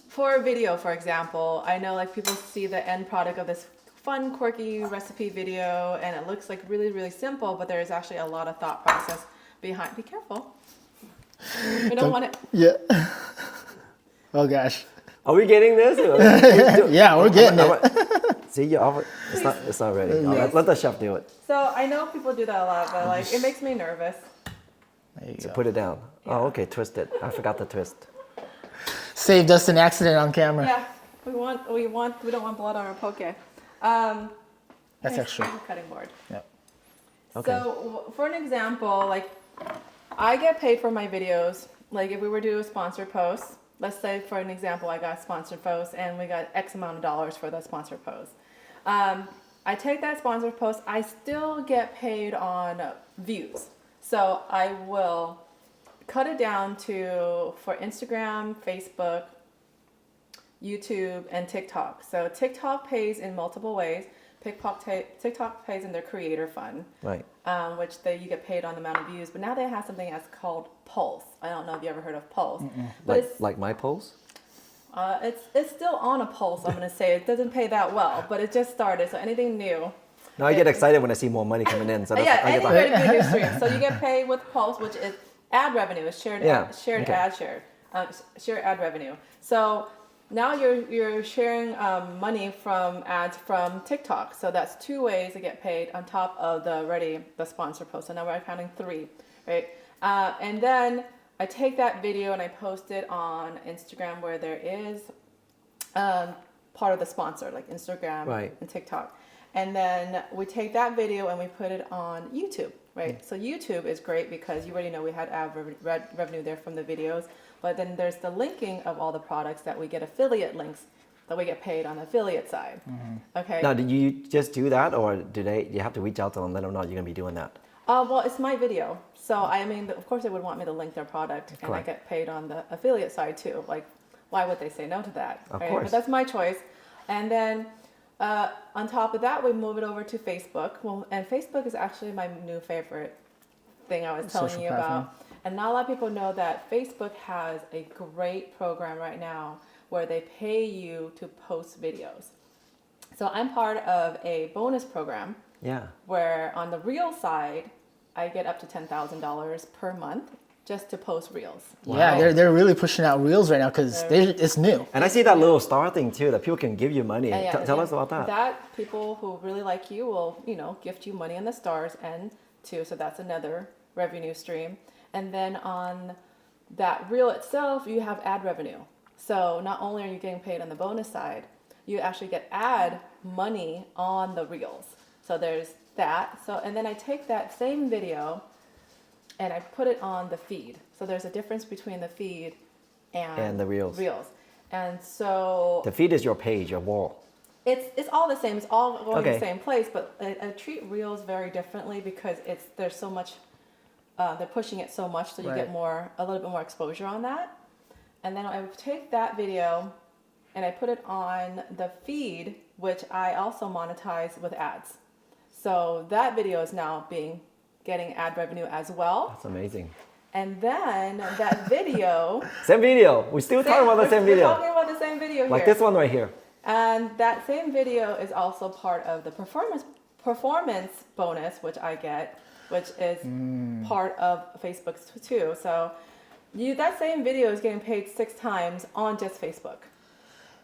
for a video, for example. I know like people see the end product of this fun, quirky recipe video and it looks like really simple, but there's actually a lot of thought process behind. Be careful. We don't want it. yeah. Oh gosh. Are we getting this? Yeah, we're getting it. See, you offer. It's not ready. Let the chef do it. So I know people do that a lot, but like it makes me nervous. There you So go. put it down. Oh, okay. Twist it. I forgot the twist. Saved us an accident on camera. Yeah, we don't want blood on our poke. That's Here's extra. the cutting board. Yep. Okay. So for an example, like I get paid for my videos. Like if we were to do a sponsored post, let's say for an example, I got a sponsored post and we got X amount of dollars for the sponsored post. I take that sponsored post, I still get paid on views. So I will cut it down to for Instagram, Facebook, YouTube, and TikTok. So TikTok pays in multiple ways. TikTok pays in their creator fund, Right. which you get paid on the amount of views. But now they have something that's called Pulse. I don't know if you ever heard of Pulse, but Like my polls? it's still on a Pulse. I'm gonna say it doesn't pay that well, but it just started. So anything new. No, I get excited when I see more money coming in. So that's, Yeah, I any get revenue stream. So you get paid with Pulse, which is ad revenue. It's shared Yeah, shared okay. ad shared ad revenue. So now you're sharing money from ads from TikTok. So that's 2 ways to get paid on top of the sponsor post. So now we're counting 3, right? And then I take that video and I post it on Instagram where there is part of the sponsor, like Instagram Right. and TikTok. And then we take that video and we put it on YouTube, right? So YouTube is great because you already know we had ad revenue there from the videos, but then there's the linking of all the products that we get affiliate links that we get paid on the affiliate side. Okay. Now, did you just do that, or you have to reach out to them, let them know you're gonna be doing that? Well, it's my video, so I mean, of course, they would want me to link their product, and I Correct. get paid on the affiliate side too. Like, why would they say no to that? Of right? course. But that's my choice. And then on top of that, we move it over to Facebook. Well, and Facebook is actually my new favorite thing I was telling Social you platform. about. And not a lot of people know that Facebook has a great program right now where they pay you to post videos. So I'm part of a bonus program Yeah. where on the reel side, I get up to $10,000 per month just to post reels. Yeah, they're really pushing out reels right now because it's new. And I see that little star thing too, that people can give you money. And Tell us about that. That people who really like you will, gift you money in the stars end too. So that's another revenue stream. And then on that reel itself, you have ad revenue. So not only are you getting paid on the bonus side, you actually get ad money on the reels. So there's that. So, and then I take that same video and I put it on the feed. So there's a difference between the feed and the reels. And so The feed is your page, your wall. it's all the same. It's all going to Okay. the same place, but I treat reels very differently because there's so much. They're pushing it so much, so you get Right. a little bit more exposure on that. And then I would take that video and I put it on the feed, which I also monetize with ads. So that video is now getting ad revenue as well. That's amazing. And then that video. Same video. We're still talking about the same We're video. talking about the same video Like here. this one right here. And that same video is also part of the performance bonus, which I get, which is part of Facebook's too. So that same video is getting paid 6 times on just Facebook.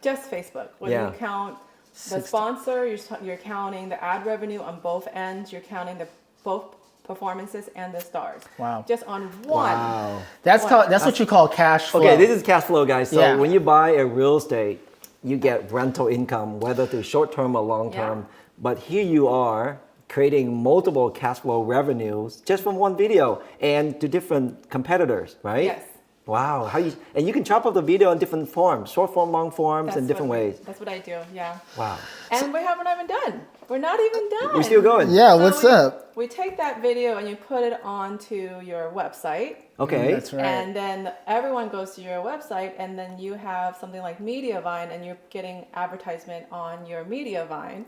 Just Facebook. When Yeah. you count the 6 sponsor, you're counting the ad revenue on both ends, you're counting both performances and the stars. Wow. Just on one. Wow. That's what you call cash flow. Okay, this is cash flow, guys. So Yeah. when you buy a real estate, you get rental income, whether through short term or long term. Yeah. But here you are creating multiple cash flow revenues just from one video and to different competitors, right? Yes. Wow. And you can chop up the video in different forms, short form, long forms, in different ways. That's what I do, yeah. Wow. And we haven't even done. We're not even done. We're still going. Yeah, So what's we- up? We take that video and you put it onto your website. Okay. That's right. And then everyone goes to your website, and then you have something like Mediavine, and you're getting advertisement on your Mediavine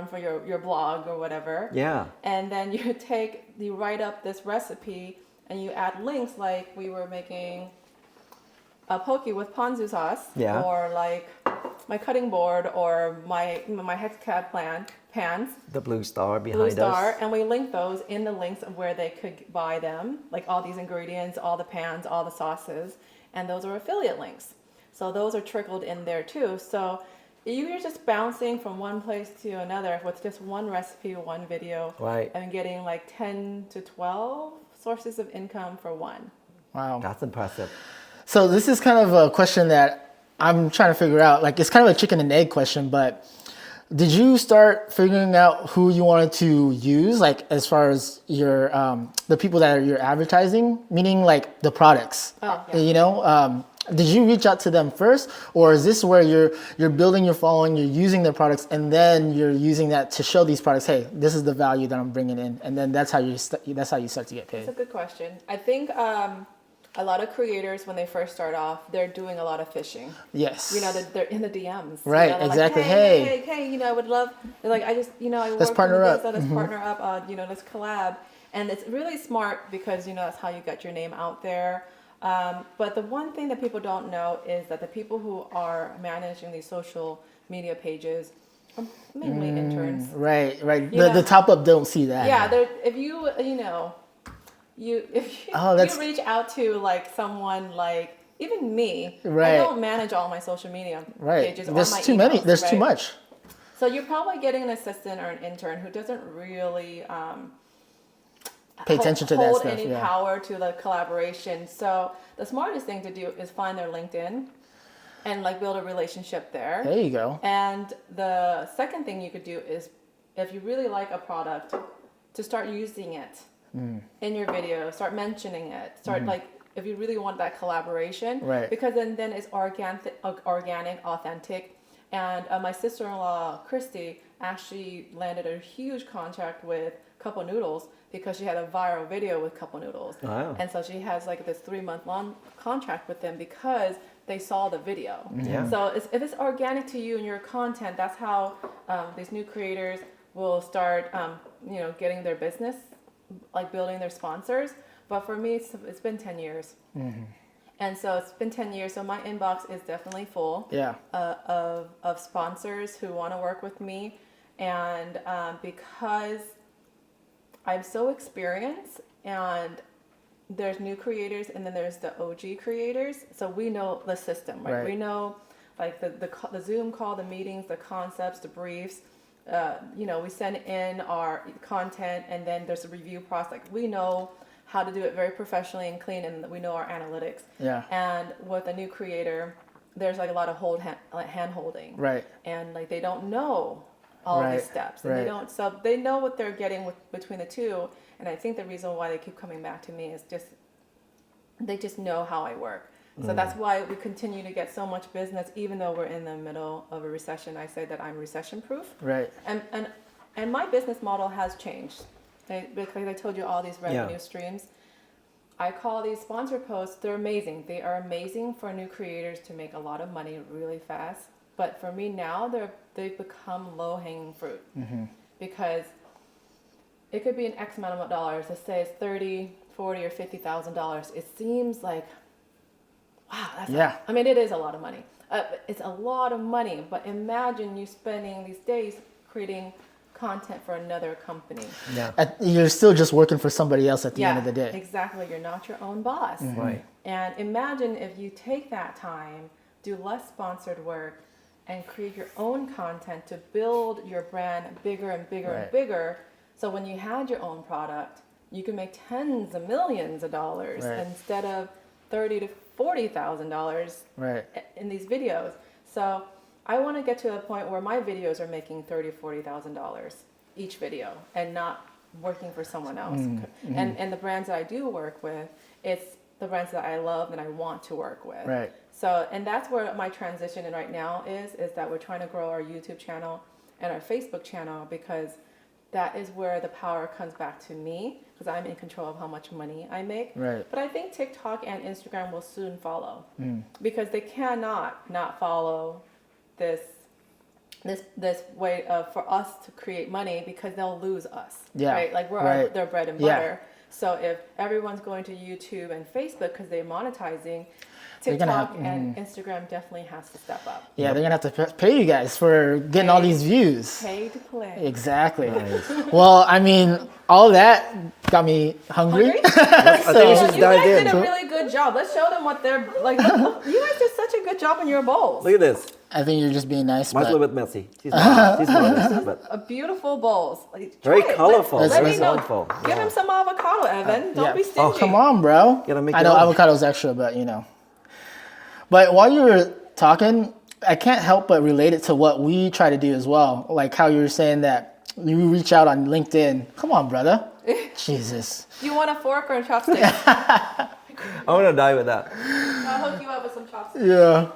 for your blog or whatever. Yeah. And then you write up this recipe, and you add links like we were making a poke with ponzu sauce, Yeah. or like my cutting board, or my hexcad pans. The blue star Blue behind Star, us. and we link those in the links of where they could buy them, like all these ingredients, all the pans, all the sauces, and those are affiliate links. So those are trickled in there too. So you're just bouncing from one place to another with just one recipe, one video, Right. and getting like 10 to 12 sources of income for one. Wow. That's impressive. So this is kind of a question that I'm trying to figure out. Like, it's kind of a chicken and egg question, but did you start figuring out who you wanted to use, like as far as your the people that you're advertising, meaning like the products? Oh, yeah. You know, did you reach out to them first, or is this where you're building your following, you're using their products, and then you're using that to show these products, hey, this is the value that I'm bringing in, and then that's how you start to get paid? That's a good question. I think a lot of creators, when they first start off, they're doing a lot of fishing. Yes. You know, they're in the DMs. Right, You know, they're exactly. Like, Hey. hey, I would love, they're like, I Let's work partner with up. this, let's partner up, let's collab. And it's really smart because, that's how you get your name out there. But the one thing that people don't know is that the people who are managing these social media pages are mainly interns. Right. You know. The top up don't see that. Yeah, if you Oh, that's- reach out to like someone like even me, Right. I don't manage all my social media Right. pages. Or There's my too many. emails, There's too right? much. So you're probably getting an assistant or an intern who doesn't really Pay attention to that hold stuff. any Yeah. power to the collaboration. So the smartest thing to do is find their LinkedIn and like build a relationship there. There you go. And the second thing you could do is, if you really like a product, to start using it in your video, start mentioning it, start like, if you really want that collaboration, Right. because then it's organic, authentic. And my sister-in-law, Christy, actually landed a huge contract with Couple Noodles because she had a viral video with Couple Noodles. Wow. And so she has like this 3-month long contract with them because they saw the video. Yeah. So if it's organic to you and your content, that's how these new creators will start, getting their business, like building their sponsors. But for me, it's been 10 years. And so it's been 10 years. So my inbox is definitely full of sponsors who want to work with me. And because I'm so experienced, and there's new creators and then there's the OG creators. So we know the system, right? We know like the Zoom call, the meetings, the concepts, the briefs. We send in our content, and then there's a review process. Like, we know how to do it very professionally and clean, and we know our analytics. Yeah. And with a new creator, there's like a lot of hand holding. Right. And like they don't know all these steps, and they know what they're getting between the two. And I think the reason why they keep coming back to me is they just know how I work. So that's why we continue to get so much business, even though we're in the middle of a recession. I say that I'm recession proof. Right. And my business model has changed. Because I told you all these revenue streams. I call these sponsor posts, they're amazing. They are amazing for new creators to make a lot of money really fast. But for me now, they've become low-hanging fruit. Because it could be an X amount of dollars. Let's say it's $30,000, $40,000, or $50,000. It seems like, wow, it is a lot of money. It's a lot of money, but imagine you spending these days creating content for another company. Yeah. You're still just working for somebody else at the end of the day. Exactly. You're not your own boss. Right. And imagine if you take that time, do less sponsored work, and create your own content to build your brand bigger and bigger and bigger. So when you had your own product, you can make tens of millions of dollars instead of $30,000 to $40,000 in these videos. So I want to get to a point where my videos are making $30,000 to $40,000 each video, and not working for someone else. And the brands that I do work with, it's the brands that I love and I want to work with. Right. So, and that's where my transition right now is that we're trying to grow our YouTube channel and our Facebook channel, because that is where the power comes back to me, because I'm in control of how much money I make. Right. But I think TikTok and Instagram will soon follow, because they cannot not follow this way of for us to create money, because they'll lose us. Right? Like we're their bread and butter. So if everyone's going to YouTube and Facebook because they're monetizing, TikTok and Instagram definitely has to step up. Yeah, they're gonna have to pay you guys for getting all these views. Pay to play. Exactly. Nice. Well, I mean, all that got me hungry. I think you guys did a really good job. Let's show them what they're like. Look, you guys did such a good job in your bowls. Look at this. I think you're just being nice. Mine's a little bit messy. She's modest, but a beautiful bowls. Like, very colorful. Very colorful. Give him some avocado, Evan. Don't be stingy. Oh, come on, bro. I know avocado's extra, but you know. But while you were talking, I can't help but relate it to what we try to do as well. Like how you were saying that you reach out on LinkedIn. Come on, brother. Jesus. Do you want a fork or a chopstick? I'm going to die with that. I'll hook you up with some chopsticks. Yeah.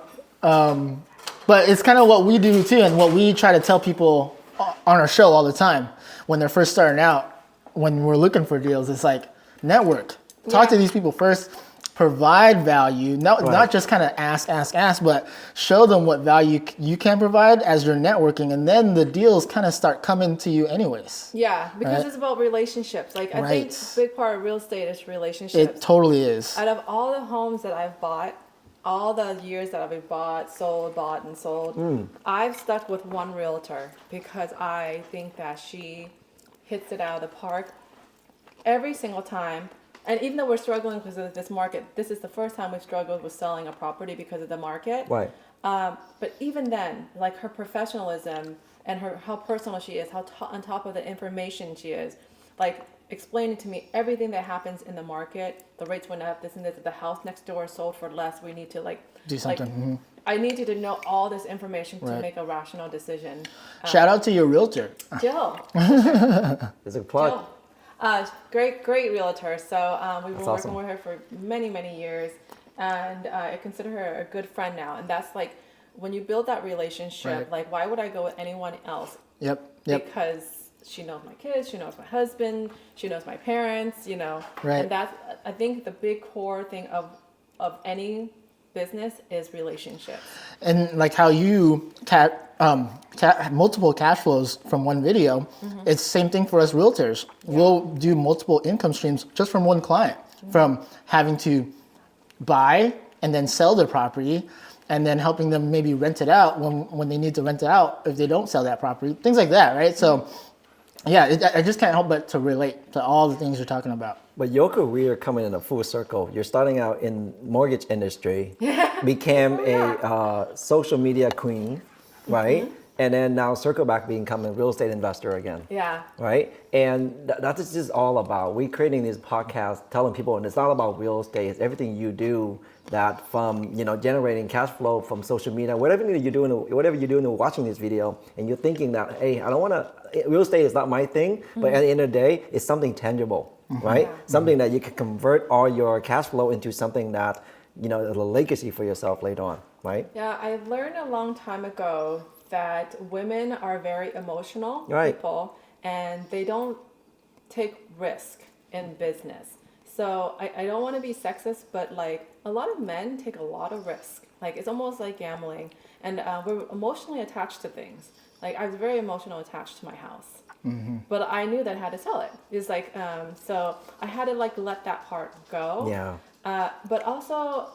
But it's kind of what we do too, and what we try to tell people on our show all the time when they're first starting out, when we're looking for deals. It's like, network. Talk to these people first. Provide value, not just kind of ask, but show them what value you can provide as you're networking, and then the deals kind of start coming to you anyways. Yeah, because it's about relationships. Like I think a big part of real estate is relationships. It totally is. Out of all the homes that I've bought, all the years that I've bought and sold, I've stuck with one realtor because I think that she hits it out of the park every single time. And even though we're struggling because of this market, this is the first time we've struggled with selling a property because of the market. Right. But even then, like her professionalism and how personal she is, on top of the information she is, like explaining to me everything that happens in the market. The rates went up, this and this. The house next door sold for less. We need to like Do something. Like, I need you to know all this information to Right. make a rational decision. Shout out to your realtor. Jill. It's a plug. Jill. Great realtor. So we've been That's working awesome. with her for many years, and I consider her a good friend now. And that's like when you build that relationship. Right. Like, why would I go with anyone else? Yep. Because she knows my kids, she knows my husband, she knows my parents. Right. And that's, I think, the big core thing of any business is relationships. And like how you multiple cash flows from one video, it's the same thing for us realtors. We'll do multiple income streams just from one client, from having to buy and then sell their property, and then helping them maybe rent it out when they need to rent it out if they don't sell that property, things like that, right? So yeah, I just can't help but to relate to all the things you're talking about. But your career coming in a full circle. You're starting out in mortgage industry, became a social media queen, right? And then now circle back becoming a real estate investor again. Yeah. Right? And that's what this all about. We're creating these podcasts, telling people, and it's not about real estate, it's everything you do that from, generating cash flow from social media, whatever you're doing watching this video, and you're thinking that, hey, I don't want to, real estate is not my thing, but at the end of the day, it's something tangible, right? Yeah. Something that you can convert all your cash flow into something that, is a legacy for yourself later on, right? Yeah, I learned a long time ago that women are very emotional people, and they don't take risk in business. So I don't want to be sexist, but like a lot of men take a lot of risk. Like it's almost like gambling, and we're emotionally attached to things. Like I was very emotional attached to my house, but I knew that I had to sell it. It's like so I had to like let that part go. Yeah. But also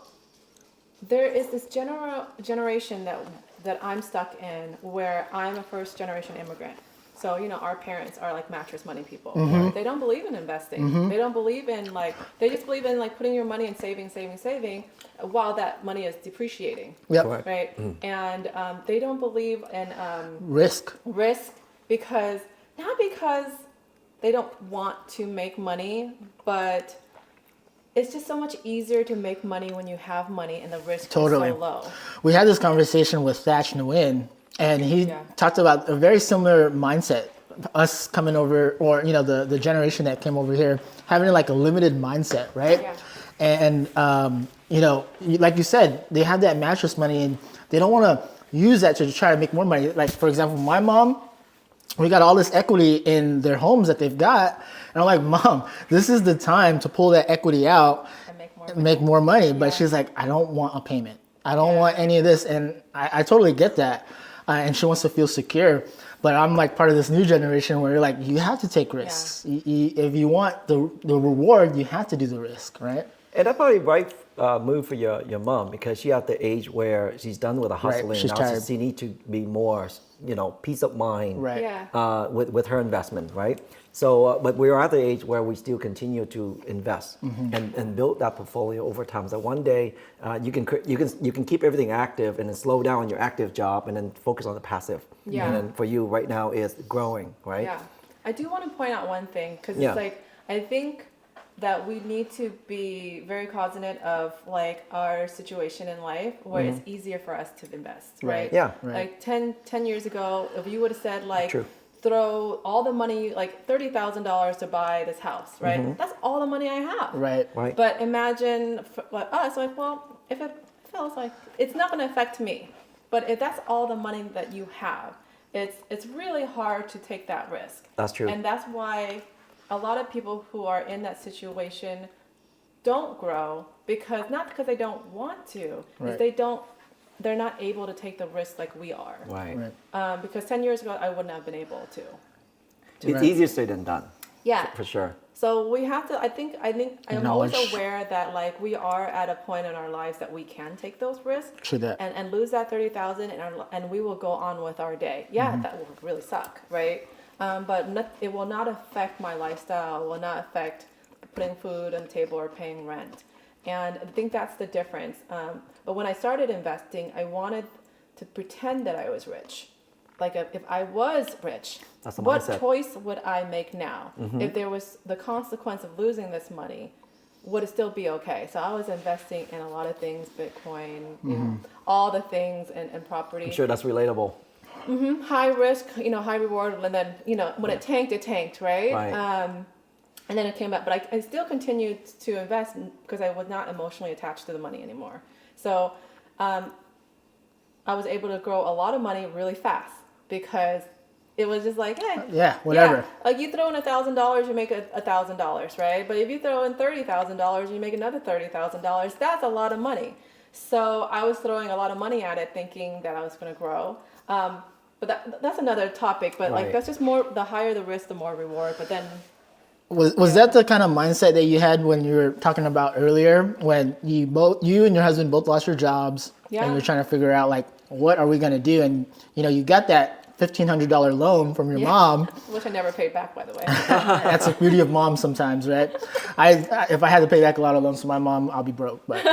there is this generation that I'm stuck in where I'm a first generation immigrant. So, our parents are like mattress money people. They don't believe in investing. They don't believe in they just believe in like putting your money in saving while that money is depreciating. Yep. Right. And they don't believe in Risk. because not because they don't want to make money, but it's just so much easier to make money when you have money and the risk is so low. We had this conversation with Thatch Nguyen, and he talked about a very similar mindset. Us coming over, or the generation that came over here, having like a limited mindset, right? Yeah. And like you said, they have that mattress money, and they don't want to use that to try to make more money. Like for example, my mom, we got all this equity in their homes that they've got. And I'm like, Mom, this is the time to pull that equity out and make more money. But she's like, I don't want a payment. I don't want any of this. And I totally get that. And she wants to feel secure. But I'm like part of this new generation where you're like, you have to take risks. If you want the reward, you have to do the risk, right? And that's probably right move for your mom, because she's at the age where she's done with the hustling. Right. She's now tired. she needs to be more, peace of mind Right. with her investment, right? So, but we're at the age where we still continue to invest and build that portfolio over time. So one day you can keep everything active and then slow down your active job and then focus on the passive. Yeah. And then for you right now is growing, right? Yeah. I do want to point out one thing, because Yeah. it's like, I think that we need to be very cognizant of like our situation in life where it's easier for us to invest, right? Yeah. Right. Like 10 years ago, if you would have said like, True. throw all the money, like $30,000 to buy this house, right? That's all the money I have. Right. Right. But imagine for us, like, well, if it feels like it's not going to affect me, but if that's all the money that you have, it's really hard to take that risk. That's true. And that's why a lot of people who are in that situation don't grow, not because they don't want to, Right. is they're not able to take the risk like we are. Right. Because 10 years ago, I wouldn't have been able to. It's easier said than done. Yeah. For sure. So we have to, I think I'm always Acknowledge. aware that like we are at a point in our lives that we can take those risks. True that. And lose that 30,000 and we will go on with our day. Yeah, that will really suck, right? But it will not affect my lifestyle. It will not affect putting food on the table or paying rent. And I think that's the difference. But when I started investing, I wanted to pretend that I was rich. like if I was rich, That's the what mindset. choice would I make now? If there was the consequence of losing this money, would it still be okay? So I was investing in a lot of things, Bitcoin, you know, all the things and property. I'm sure that's relatable. High risk, you know, high reward, and then, you know, when it tanked, right? Right. And then it came back, but I still continued to invest because I was not emotionally attached to the money anymore. So I was able to grow a lot of money really fast because it was just like, hey, Yeah, whatever. yeah, like you throw in $1,000, you make $1,000, right? But if you throw in $30,000, you make another $30,000. That's a lot of money. So I was throwing a lot of money at it, thinking that I was going to grow. But that's another topic. But like Right. that's just more. The higher the risk, the more reward. But then Was that the kind of mindset that you had when you were talking about earlier, when you and your husband both lost your jobs, Yeah. and you're trying to figure out like what are we gonna do, and you know you got that $1,500 loan from your mom. which I never paid back, by the way. That's the beauty of moms sometimes, right? If I had to pay back a lot of loans to my mom, I'll be broke. But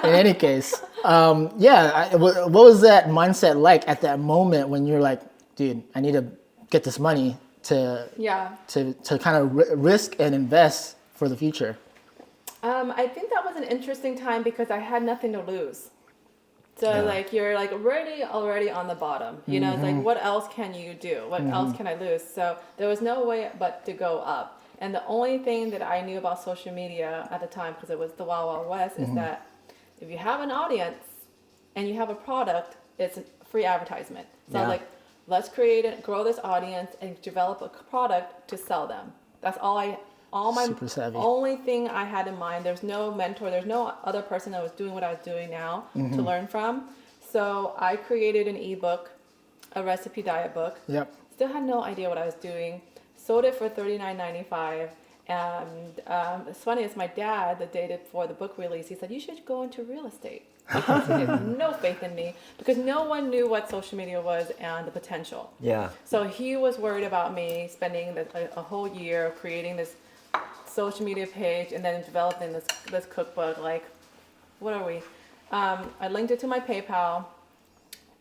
in any case, what was that mindset like at that moment when you're like, dude, I need to get this money to Yeah. to kind of risk and invest for the future? I think that was an interesting time because I had nothing to lose. So like you're like already on the bottom. You know, it's like what else can you do? What else can I lose? So there was no way but to go up. And the only thing that I knew about social media at the time, because it was the Wild Wild West, is that if you have an audience and you have a product, it's a free advertisement. So Yeah. like, let's create it, grow this audience, and develop a product to sell them. That's my Super savvy. only thing I had in mind. There's no mentor, there's no other person that was doing what I was doing now to learn from. So I created an ebook, a recipe diet book. Yep. Still had no idea what I was doing. Sold it for $39.95. And it's funny, it's my dad, the day before the book release, he said, you should go into real estate. Because he had no faith in me because no one knew what social media was and the potential. Yeah. So he was worried about me spending a whole year creating this social media page and then developing this cookbook. Like, what are we? I linked it to my PayPal,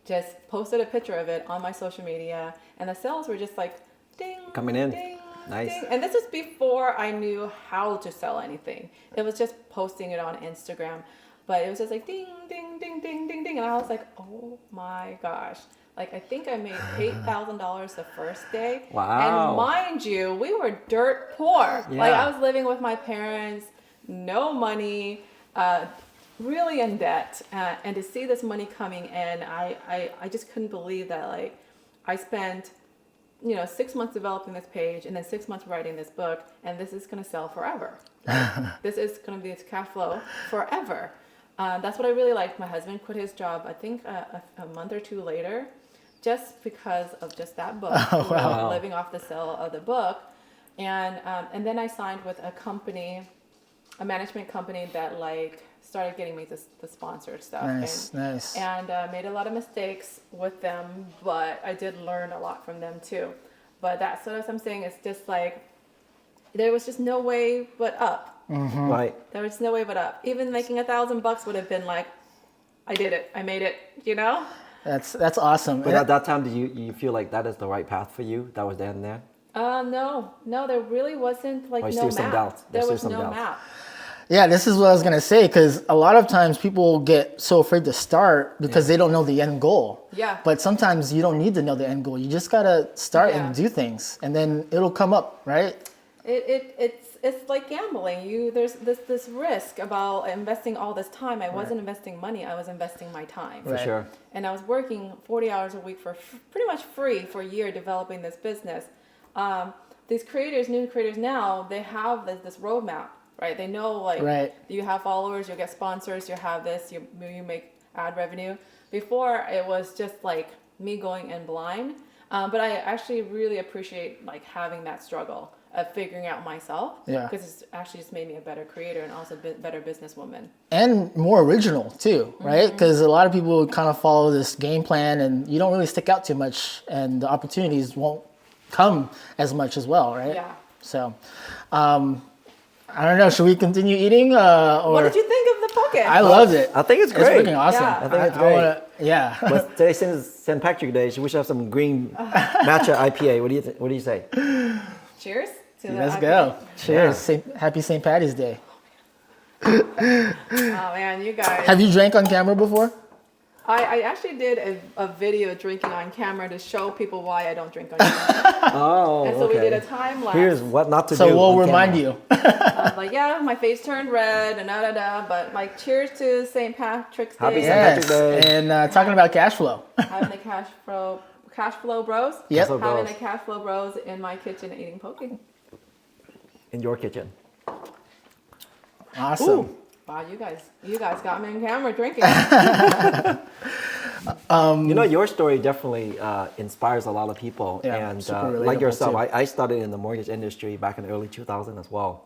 just posted a picture of it on my social media, and the sales were just like, ding, Coming in. ding, Nice. ding. And this was before I knew how to sell anything. It was just posting it on Instagram. But it was just like ding, ding, ding, ding, ding, ding. And I was like, oh my gosh. Like, I think I made $8,000 the first day. Wow. And mind you, we were dirt poor. Yeah. Like, I was living with my parents, no money, really in debt. And to see this money coming in, I just couldn't believe that, like, I spent, 6 months developing this page and then 6 months writing this book, and this is going to sell forever. This is going to be its cash flow forever. That's what I really liked. My husband quit his job, I think a month or two later, just because of just that book. Oh, wow. Living off the sale of the book. And then I signed with a company, a management company that like started getting me the sponsored stuff. Nice. And made a lot of mistakes with them, but I did learn a lot from them too. But that's what I'm saying. It's just like, there was just no way but up. Mm-hmm. Right. There was no way but up. Even making $1,000 would have been like, I did it. I made it. That's awesome. But at that time, did you feel like that is the right path for you? That was then and there? No, there really wasn't like Or no still map. some doubts? There There's was still some no doubts. map. Yeah, this is what I was gonna say, because a lot of times people get so afraid to start because they don't know the end goal. Yeah. But sometimes you don't need to know the end goal. You just gotta start Yeah. and do things, and then it'll come up, right? It's like gambling. There's this risk about investing all this time. I wasn't investing money. I was investing my time. For Right. sure. And I was working 40 hours a week for pretty much free for a year developing this business. These new creators now, they have this roadmap, right? They know like Right. you have followers, you'll get sponsors, you have this, you make ad revenue. Before it was just like me going in blind. But I actually really appreciate like having that struggle of figuring out myself. Yeah. Because it's actually just made me a better creator and also a better businesswoman. And more original too, right? Mm-hmm. Because a lot of people kind of follow this game plan, and you don't really stick out too much, and the opportunities won't come as much as well, right? Yeah. So, I don't know. Should we continue eating? Or What did you think of the pocket? I loved it. I think it's It's great. freaking awesome. Yeah. I think it's great. Yeah. But today, since St. Patrick's Day, we should have some green matcha IPA. What do you say? Cheers. To the Let's IPA. go. Cheers. Yeah. Happy St. Patty's Day. Oh man, you guys. Have you drank on camera before? I actually did a video drinking on camera to show people why I don't drink on camera. Oh, And so okay. we did a time lapse. Here's what not to do. So we'll on remind camera. you. Like, yeah, my face turned red and da. But like, cheers to St. Patrick's Day. Happy St. Yes. Patrick's Day. And talking about cash flow. Having the cash flow bros. Yep. Flow Having bros. the cash flow bros in my kitchen eating poke. In your kitchen. Awesome. Ooh. Wow, you guys got me on camera drinking. Your story definitely inspires a lot of people. Yeah, and super like relatable yourself, too. I started in the mortgage industry back in the early 2000s as well.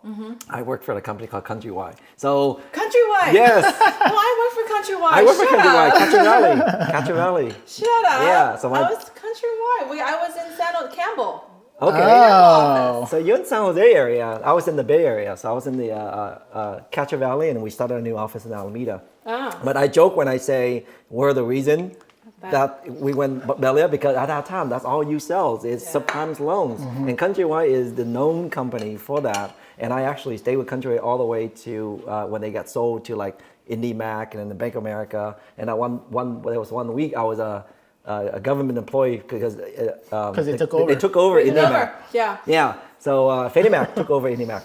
I worked for a company called Countrywide. So, Countrywide. yes, Oh, I work for Countrywide. I worked for Shut Countrywide, up. Country Valley. Country Valley. Shut up. Yeah, so I was Countrywide. I was in Campbell. Okay. Oh. So you're in San Jose area. I was in the Bay Area. So I was in the Catcher Valley, and we started a new office in Alameda. Ah. But I joke when I say we're the reason That- that we went belly up, because at that time, that's all you sells is Yeah. subprime loans. And Countrywide is the known company for that. And I actually stayed with Countrywide all the way to when they got sold to like IndyMac and then the Bank of America. And there was one week I was a government employee because they took over. They took over It's IndyMac. over. Yeah. Yeah. So Fannie Mac took over IndyMac.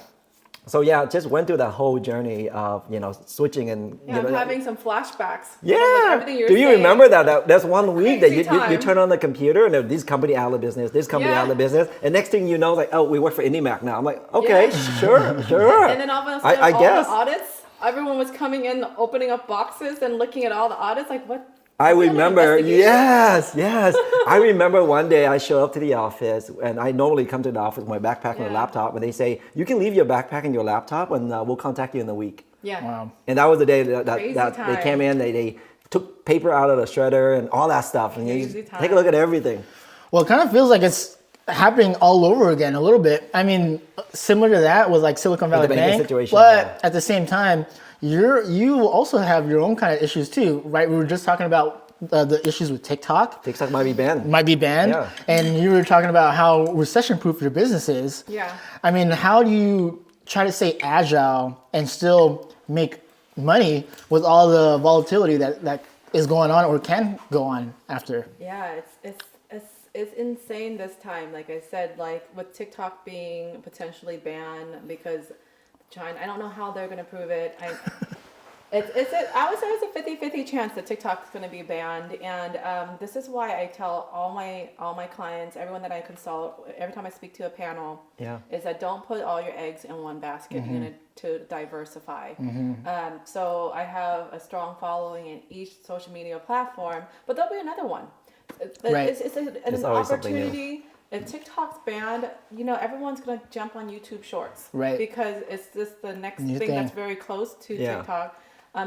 So yeah, just went through that whole journey of switching and Yeah, I'm having some flashbacks. yeah. From, like, everything you're Do you saying. remember that? There's one week that Crazy you time. turn on the computer and this company out of business, this company Yeah. out of business, and next thing you know, like, oh, we work for IndyMac now. I'm like, okay, Yeah. sure. And then all of a sudden, I all guess. the audits, everyone was coming in, opening up boxes and looking at all the audits. Like, what? I What kind of remember, investigation? yes. I remember one day I show up to the office, and I normally come to the office with my backpack and a Yeah. laptop, and they say, you can leave your backpack and your laptop, and we'll contact you in a week. Yeah. Wow. And that was the day that Crazy they time. came in, they took paper out of the shredder and all that stuff, and you Crazy take a time. look at everything. Well, it kind of feels like it's happening all over again a little bit. I mean, similar to that was like Silicon Valley the banking Bank, situation, but yeah. at the same time, you also have your own kind of issues too, right? We were just talking about the issues with TikTok. TikTok might be banned. Might be banned, Yeah. and you were talking about how recession-proof your business is. Yeah. I mean, how do you try to stay agile and still make money with all the volatility that is going on or can go on after? Yeah, it's insane this time. Like I said, like with TikTok being potentially banned because China, I don't know how they're gonna prove it. I would say it's a 50-50 chance that TikTok's gonna be banned, and this is why I tell all my clients, everyone that I consult, every time I speak to a panel, Yeah. is that don't put all your eggs in one basket. You need to diversify. So I have a strong following in each social media platform, but there'll be another one. Right. It's an always something new. opportunity. If TikTok's banned, everyone's gonna jump on YouTube Shorts, Right. Because it's just the next New thing thing. that's very close to Yeah. TikTok.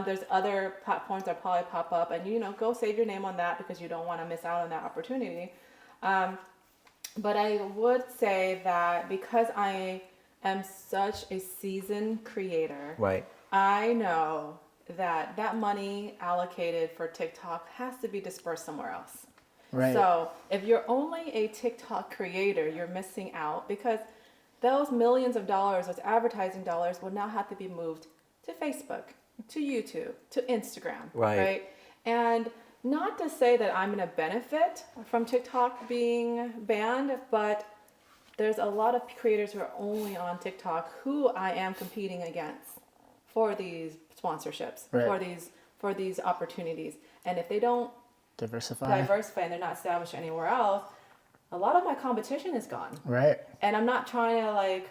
There's other platforms that probably pop up, and go save your name on that because you don't want to miss out on that opportunity. But I would say that because I am such a seasoned creator, Right. I know that money allocated for TikTok has to be dispersed somewhere else. Right. So if you're only a TikTok creator, you're missing out because those millions of dollars, those advertising dollars, will now have to be moved to Facebook, to YouTube, to Instagram, Right. And not to say that I'm going to benefit from TikTok being banned, but there's a lot of creators who are only on TikTok who I am competing against for these sponsorships, Right. for these opportunities. And if they don't Diversify. diversify and they're not established anywhere else, a lot of my competition is gone. Right. And I'm not trying to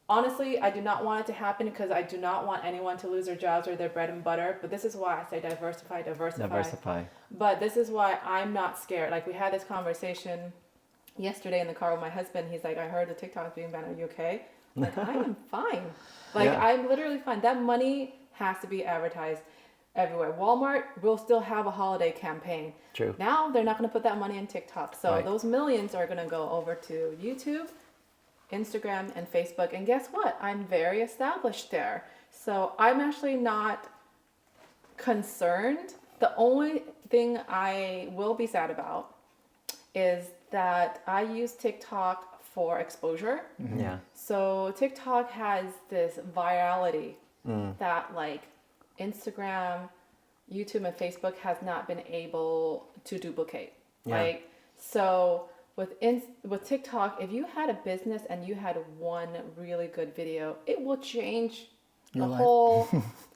honestly, I do not want it to happen because I do not want anyone to lose their jobs or their bread and butter. But this is why I say diversify. But this is why I'm not scared. Like we had this conversation yesterday in the car with my husband. He's like, I heard the TikTok is being banned. Are you okay? I'm like, I am fine. Yeah. I'm literally fine. That money has to be advertised everywhere. Walmart will still have a holiday campaign. True. Now they're not going to put that money in TikTok. So Right. those millions are going to go over to YouTube, Instagram, and Facebook. And guess what? I'm very established there. So I'm actually not concerned The only thing I will be sad about is that I use TikTok for exposure. Yeah. So TikTok has this virality that like Instagram, YouTube, and Facebook has not been able to duplicate. Yeah. Like, so with TikTok, if you had a business and you had one really good video, it will change the whole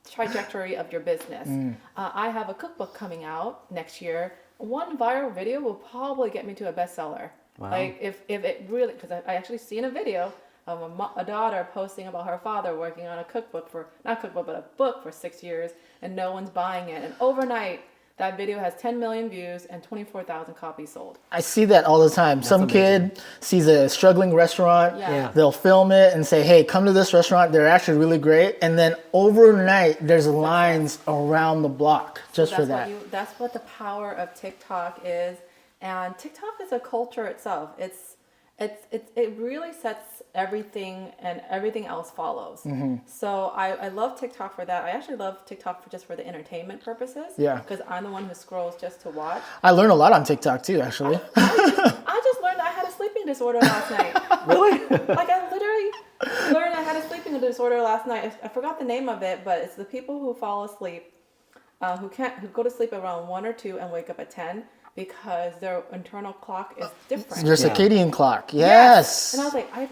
trajectory of your business. I have a cookbook coming out next year. One viral video will probably get me to a bestseller. Wow. Like if it really, because I actually seen a video of a daughter posting about her father working on a cookbook not cookbook, but a book for 6 years, and no one's buying it. And overnight, that video has 10 million views and 24,000 copies sold. I see that all the time. Some amazing. kid sees a struggling restaurant. Yeah. They'll film it and say, hey, come to this restaurant. They're actually really great. And then overnight, there's lines around the block just for that. That's what the power of TikTok is. And TikTok is a culture itself. It really sets everything, and everything else follows. So I love TikTok for that. I actually love TikTok just for the entertainment purposes. Yeah. Because I'm the one who scrolls just to watch. I learned a lot on TikTok too, actually. I just learned I had a sleeping disorder last night. Really? Like I literally learned I had a sleeping disorder last night. I forgot the name of it, but it's the people who fall asleep, who go to sleep around 1 or 2 and wake up at 10. Because their internal clock is different. Your circadian clock, yes. And I was like, I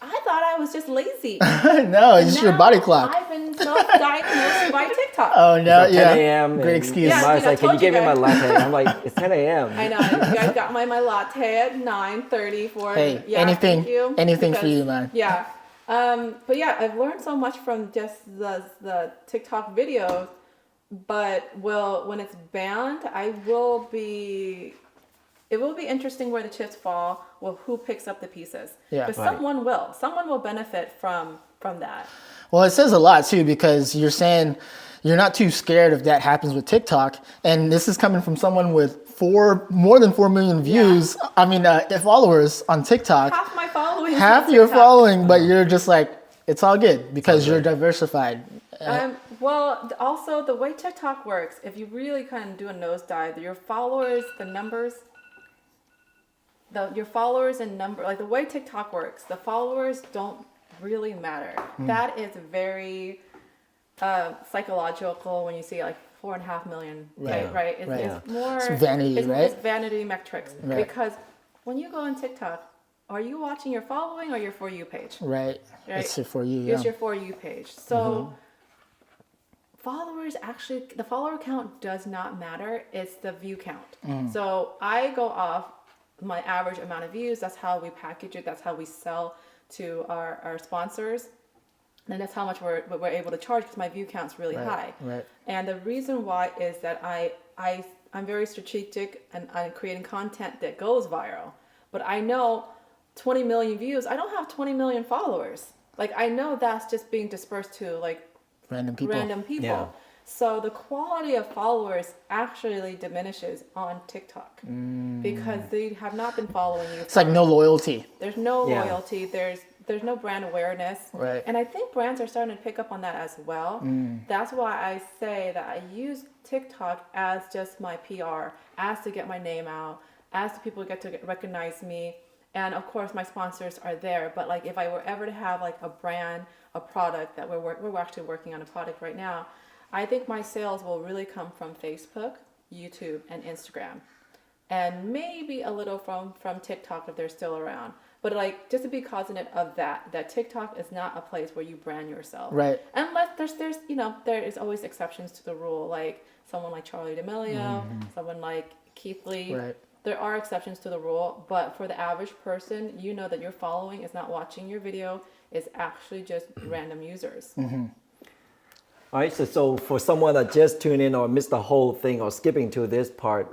thought I was just lazy. No, it's just your body clock. I've been self-diagnosed by TikTok. Oh no, It's yeah. 10 a.m. Great excuse. Yeah. Maya's like, can you told give you me my guys. latte? I'm like, it's 10 a.m. I know. You guys got my latte at 9:30 for Hey, yeah, anything thank you, for you, man. Yeah. But yeah, I've learned so much from just the TikTok videos. But when it's banned, it will be interesting where the chips fall. Well, who picks up the pieces? Yeah. Because Right. someone will benefit from that. Well, it says a lot too, because you're saying you're not too scared if that happens with TikTok, and this is coming from someone with more than 4 million views. I mean, followers on TikTok. Half my following. is Half on your TikTok. following, but you're just like, it's all good because you're diversified. Well, also the way TikTok works, if you really kind of do a nosedive, your followers, your followers and number, like the way TikTok works, the followers don't really matter. That is very psychological when you see like 4.5 million, right? It's more It's vanity, right? It's vanity metrics. Right. Because when you go on TikTok, are you watching your following or your For You page? Right. It's for you. Yeah. It's your For You page. So followers actually, the follower count does not matter. It's the view count. So I go off my average amount of views. That's how we package it. That's how we sell to our sponsors. And that's how much we're able to charge because my view count's really high. Right. And the reason why is that I'm very strategic and I'm creating content that goes viral. But I know 20 million views, I don't have 20 million followers. Like I know that's just being dispersed to like Random people. Yeah. So the quality of followers actually diminishes on TikTok because they have not been following you. It's like no loyalty. There's no Yeah. loyalty. There's no brand awareness. Right. And I think brands are starting to pick up on that as well. That's why I say that I use TikTok as just my PR, as to get my name out, as to people get to recognize me. And of course, my sponsors are there. But like, if I were ever to have like a brand, a product that we're actually working on a product right now, I think my sales will really come from Facebook, YouTube, and Instagram, and maybe a little from TikTok if they're still around. But like, just to be cognizant of that TikTok is not a place where you brand yourself. Right. Unless there's there is always exceptions to the rule, like someone like Charlie D'Amelio, someone like Keith Lee. Right. There are exceptions to the rule, but for the average person, you know that your following is not watching your video, it's actually just random users. All right, so for someone that just tuned in or missed the whole thing or skipping to this part,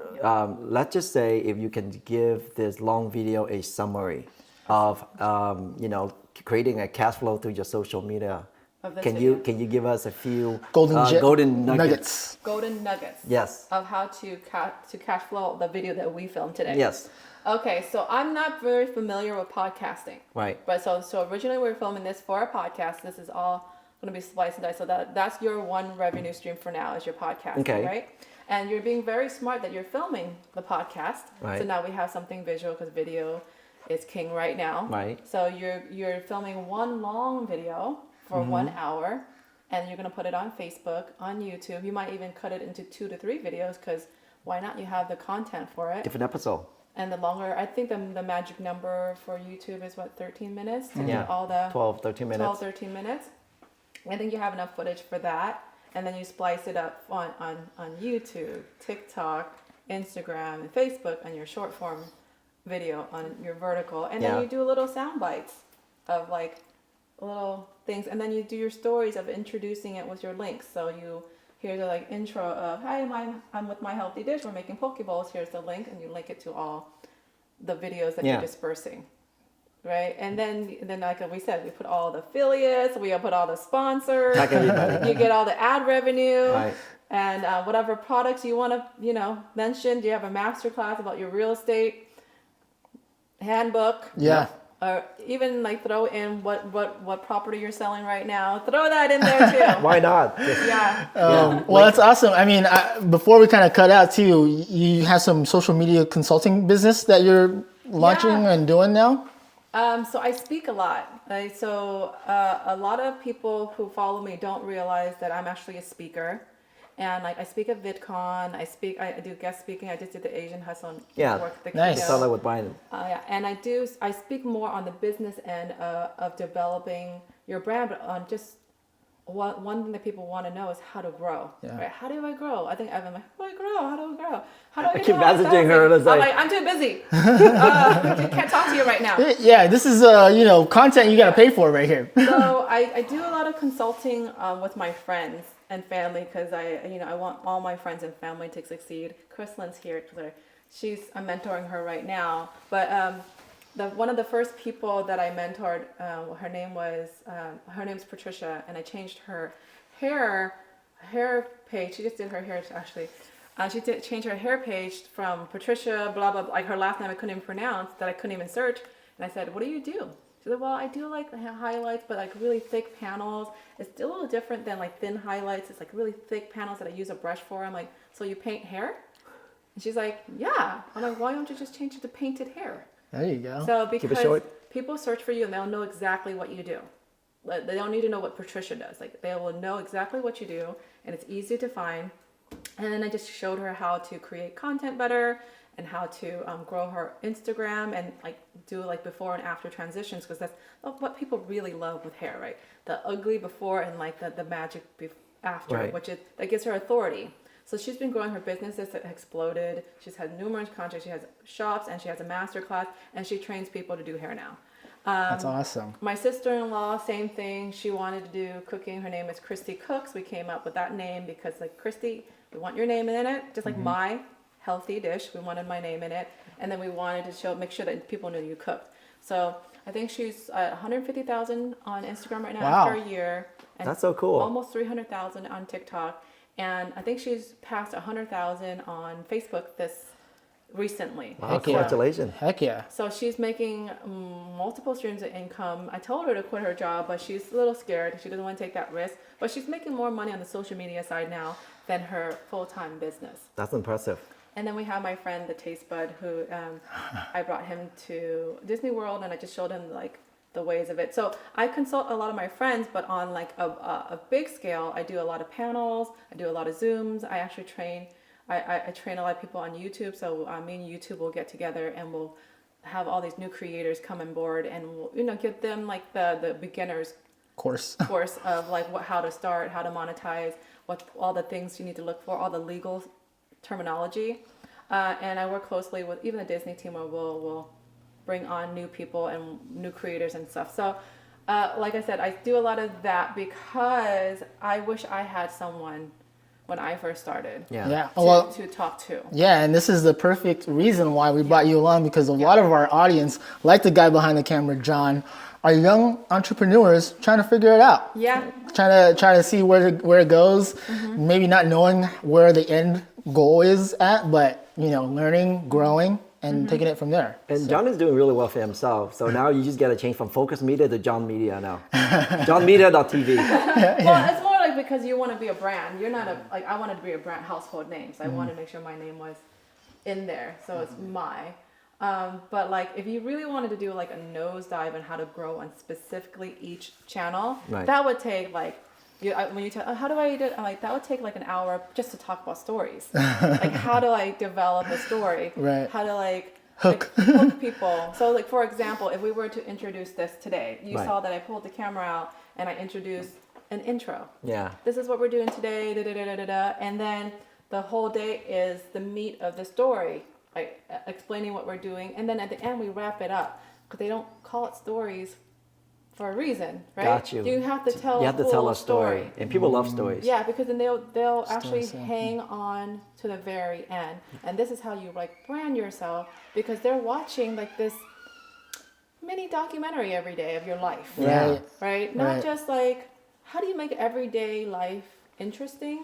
let's just say if you can give this long video a summary of, creating a cash flow through your social media. Can you give us a few golden nuggets? Golden nuggets. Yes. Of how to cash flow the video that we filmed today. Yes. Okay, so I'm not very familiar with podcasting. Right. But so originally we were filming this for a podcast. This is all going to be spliced and diced. So that's your one revenue stream for now is your podcast, Okay. right? And you're being very smart that you're filming the podcast. Right. So now we have something visual because video is king right now. Right. So you're filming one long video for 1 hour, and you're going to put it on Facebook, on YouTube. You might even cut it into 2 to 3 videos because why not? You have the content for it. Different episode. And the longer, I think the magic number for YouTube is what, 13 minutes to Yeah. get all the 12, 13 minutes. 12, 13 minutes. I think you have enough footage for that. And then you splice it up on YouTube, TikTok, Instagram, and Facebook on your short form video on your vertical. And Yeah. then you do little sound bites of like little things. And then you do your stories of introducing it with your links. So you here's the like intro of, hi, I'm with my healthy dish. We're making poke bowls. Here's the link. And you link it to all the videos that Yeah. you're dispersing. Right, and then like we said, we put all the affiliates, we put all the sponsors, Tag everybody. you get all the ad revenue, Right. and whatever products you want to mention. Do you have a master class about your real estate handbook? Yeah. Or even like throw in what property you're selling right now. Throw that in there too. Why not? Just- Yeah. Well, that's awesome. I mean, before we kind of cut out too, you have some social media consulting business that you're launching Yeah. and doing now. So I speak a lot. So a lot of people who follow me don't realize that I'm actually a speaker. And like I speak at VidCon, I do guest speaking. I just did the Asian Hustle Yeah. Network, the Nice. keynote. Sound like with Brian. Yeah, and I speak more on the business end of developing your brand, but on just one thing that people want to know is how to grow. Yeah. Right? How do I grow? I think Evan, like, how do I grow? How do I grow? How do I I get keep to 100,000? messaging her and it's I'm like- like, I'm too busy. Can't talk to you right now. Yeah, this is content you got to pay for right here. So I do a lot of consulting with my friends and family because I want all my friends and family to succeed. Krislin's here because I'm mentoring her right now. But one of the first people that I mentored, her name's Patricia, and I changed her hair page. She just did her hair actually. She did change her hair page from Patricia, blah, blah, blah, like her last name I couldn't even pronounce, that I couldn't even search. And I said, what do you do? She said, well, I do like the highlights, but like really thick panels. It's still a little different than like thin highlights. It's like really thick panels that I use a brush for. I'm like, so you paint hair? And she's like, yeah. I'm like, why don't you just change it to painted hair? There you go. So it because short. people search for you and they'll know exactly what you do. They don't need to know what Patricia does. Like they will know exactly what you do, and it's easy to find. And then I just showed her how to create content better and how to grow her Instagram and like do like before and after transitions, because that's what people really love with hair, right? The ugly before and like the magic after, Right. that gives her authority. So she's been growing her business. It's exploded. She's had numerous contracts. She has shops and she has a master class, and she trains people to do hair now. That's awesome. My sister-in-law, same thing. She wanted to do cooking. Her name is Christy Cooks. We came up with that name because like Christy, we want your name in it, just like my healthy dish. We wanted my name in it, and then we wanted to make sure that people knew you cooked. So I think she's at 150,000 on Instagram right now Wow. after a year. And That's so cool. Almost 300,000 on TikTok, and I think she's passed 100,000 on Facebook recently. Wow, Heck yeah. congratulations. Heck yeah. So she's making multiple streams of income. I told her to quit her job, but she's a little scared. She doesn't want to take that risk. But she's making more money on the social media side now than her full-time business. That's impressive. And then we have my friend, the Taste Bud, who I brought him to Disney World, and I just showed him like the ways of it. So I consult a lot of my friends, but on like a big scale, I do a lot of panels. I do a lot of Zooms. I actually train. I train a lot of people on YouTube, so me and YouTube will get together and we'll have all these new creators come on board, and we'll give them like the beginners Course. course of like how to start, how to monetize, what all the things you need to look for, all the legal terminology, and I work closely with even the Disney team where we'll bring on new people and new creators and stuff. So like I said, I do a lot of that because I wish I had someone when I first started. Yeah. To, Well, to talk to. yeah, and this is the perfect reason why we brought you along, because a lot of our audience, like the guy behind the camera, John, are young entrepreneurs trying to figure it out. Yeah. Trying to see where it goes, maybe not knowing where the end goal is at, but learning, growing, and taking it from there. And John is doing really well for himself. So now you just got to change from Focus Media to John Media now. JohnMedia.tv. Well, it's more like because you want to be a brand. You're not I wanted to be a brand household name. So I wanted to make sure my name was in there. So it's my. But like if you really wanted to do like a nosedive on how to grow on specifically each channel, that would take like, when you tell, how do I do it? I'm like, that would take like an hour just to talk about stories. Like how do I develop a story? Right. How to Hook people. So like, for example, if we were to introduce this today, you saw that I pulled the camera out and I introduced an intro. Yeah. This is what we're doing today, da, da, da, da, da, da. And then the whole day is the meat of the story, like explaining what we're doing. And then at the end, we wrap it up because they don't call it stories for a reason, right? Got you. You have to tell. You have to tell a story, and people love stories. Yeah, because then they'll actually hang on to the very end, and this is how you like brand yourself because they're watching like this mini documentary every day of your life, right? Not just like how do you make everyday life interesting.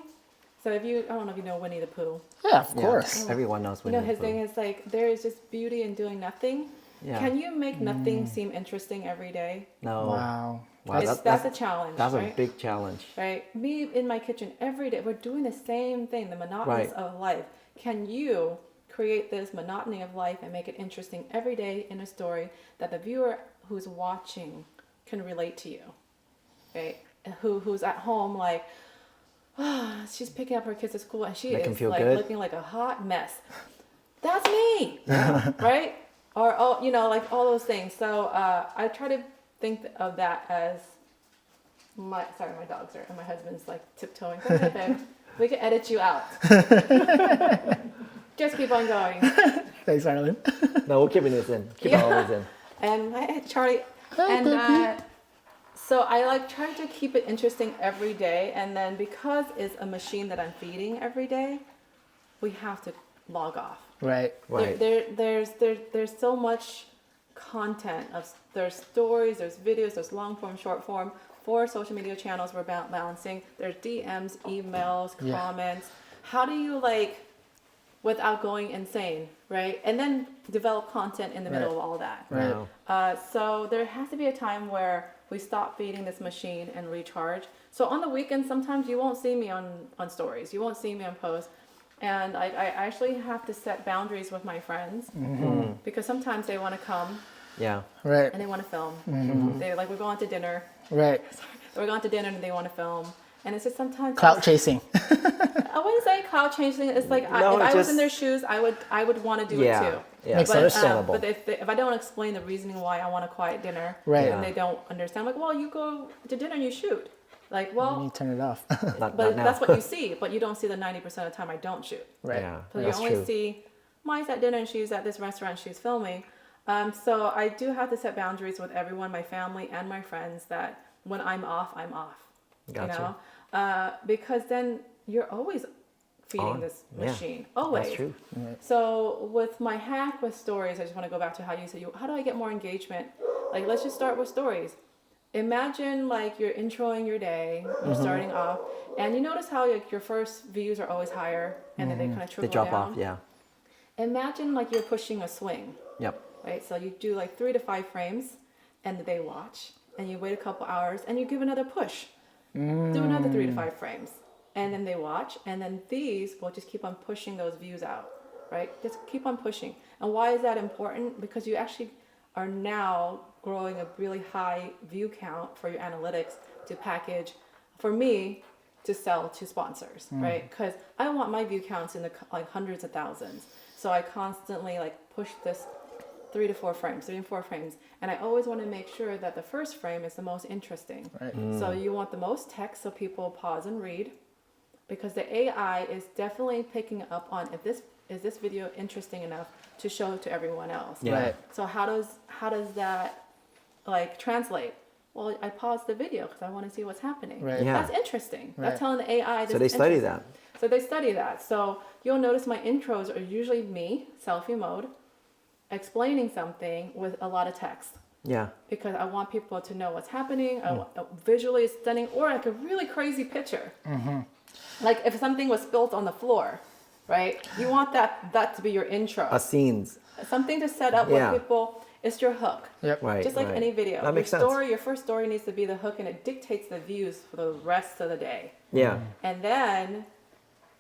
So if you, I don't know if you know Winnie the Pooh. Yeah, of course. Everyone knows Winnie the Pooh. His thing is like there is just beauty in doing nothing. Yeah. Can you make nothing seem interesting every day? No. Wow. That's a challenge. That's right? a big challenge. Right. Me in my kitchen every day, we're doing the same thing, the monotonous of life. Can you create this monotony of life and make it interesting every day in a story that the viewer who's watching can relate to you? Right? Who's at home like, she's picking up her kids at school and she is like looking like a hot mess. That's me. Right? Or, like all those things. So I try to think of that as my dogs are, and my husband's like tiptoeing. Go ahead, babe. We can edit you out. Just keep on going. Thanks, Arlen. No, we're keeping this in. Keep all this in. And Charlie. And so I try to keep it interesting every day. And then because it's a machine that I'm feeding every day, we have to log off. Right. There's so much content there's stories, there's videos, there's long form, short form. 4 social media channels we're balancing. There's DMs, emails, comments. How do you without going insane, right? And then develop content in the middle of all that. Right. So there has to be a time where we stop feeding this machine and recharge. So on the weekends, sometimes you won't see me on stories. You won't see me on posts. And I actually have to set boundaries with my friends because sometimes they want to come, right, and they want to film. They're like, we're going to dinner, right? We're going to dinner and they want to film, and it's just sometimes clout chasing. I wouldn't say clout chasing. It's like if I was in their shoes, I would want to do it too. Yeah, it's understandable. But if I don't explain the reasoning why I want a quiet dinner, and they don't understand, like, well, you go to dinner and you shoot. Like, well, you turn it off. but that's what you see, but you don't see the 90% of the time I don't shoot. Right. Yeah, so you only see Mai's at dinner and she's at this restaurant, she's filming. So I do have to set boundaries with everyone, my family and my friends, that when I'm off, I'm off. Gotcha. Because then you're always feeding this machine. Always. That's true. Right. So with my hack with stories, I just want to go back to how you said, how do I get more engagement? Like, let's just start with stories. Imagine you're introing your day, you're starting off, and you notice how your first views are always higher, and then they kind of trickle down. They drop off, yeah. Imagine you're pushing a swing. Yep. Right, so you do 3 to 5 frames, and they watch, and you wait a couple hours, and you give another push. Do another 3 to 5 frames, and then they watch, and then these will just keep on pushing those views out, right? Just keep on pushing. And why is that important? Because you actually are now growing a really high view count for your analytics to package, for me, to sell to sponsors, right? Because I want my view counts in the hundreds of thousands. So I constantly push this 3 to 4 frames, and I always want to make sure that the first frame is the most interesting. Right. So you want the most text so people pause and read, because the AI is definitely picking up on is this video interesting enough to show to everyone else. Yeah. Right. So how does that translate? Well, I paused the video because I want to see what's happening. Right. Yeah. That's interesting. Right. That's telling the AI. So they study that. So they study that. So you'll notice my intros are usually me, selfie mode, explaining something with a lot of text. Yeah. Because I want people to know what's happening. Visually stunning, or a really crazy picture. Like if something was spilt on the floor, right? You want that to be your intro. A scenes. Something to set up Yeah. with people. It's your hook. Yep. Right. Just like right. any video. That makes your sense. story, your first story needs to be the hook, and it dictates the views for the rest of the day. Yeah. And then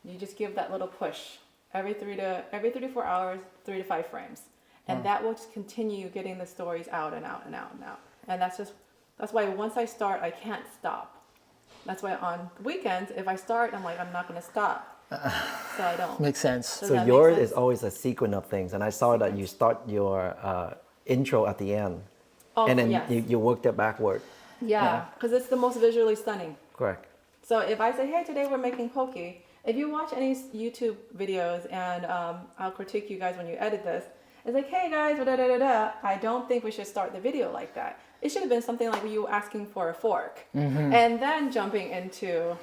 you just give that little push every 3 to 4 hours, 3 to 5 frames. And that will just continue getting the stories out and out and out and out. And that's why once I start, I can't stop. That's why on weekends, if I start, I'm like, I'm not going to stop. So I don't. Makes sense. Does So that make yours sense? is always a sequence of things, and I saw that you start your intro at the end, Oh, and then yes. you worked it backward. Yeah, because it's the most visually stunning. Correct. So if I say, hey, today we're making poke, if you watch any YouTube videos, and I'll critique you guys when you edit this, it's like, hey guys, da da da da. I don't think we should start the video like that. It should have been something like you asking for a fork, and then jumping into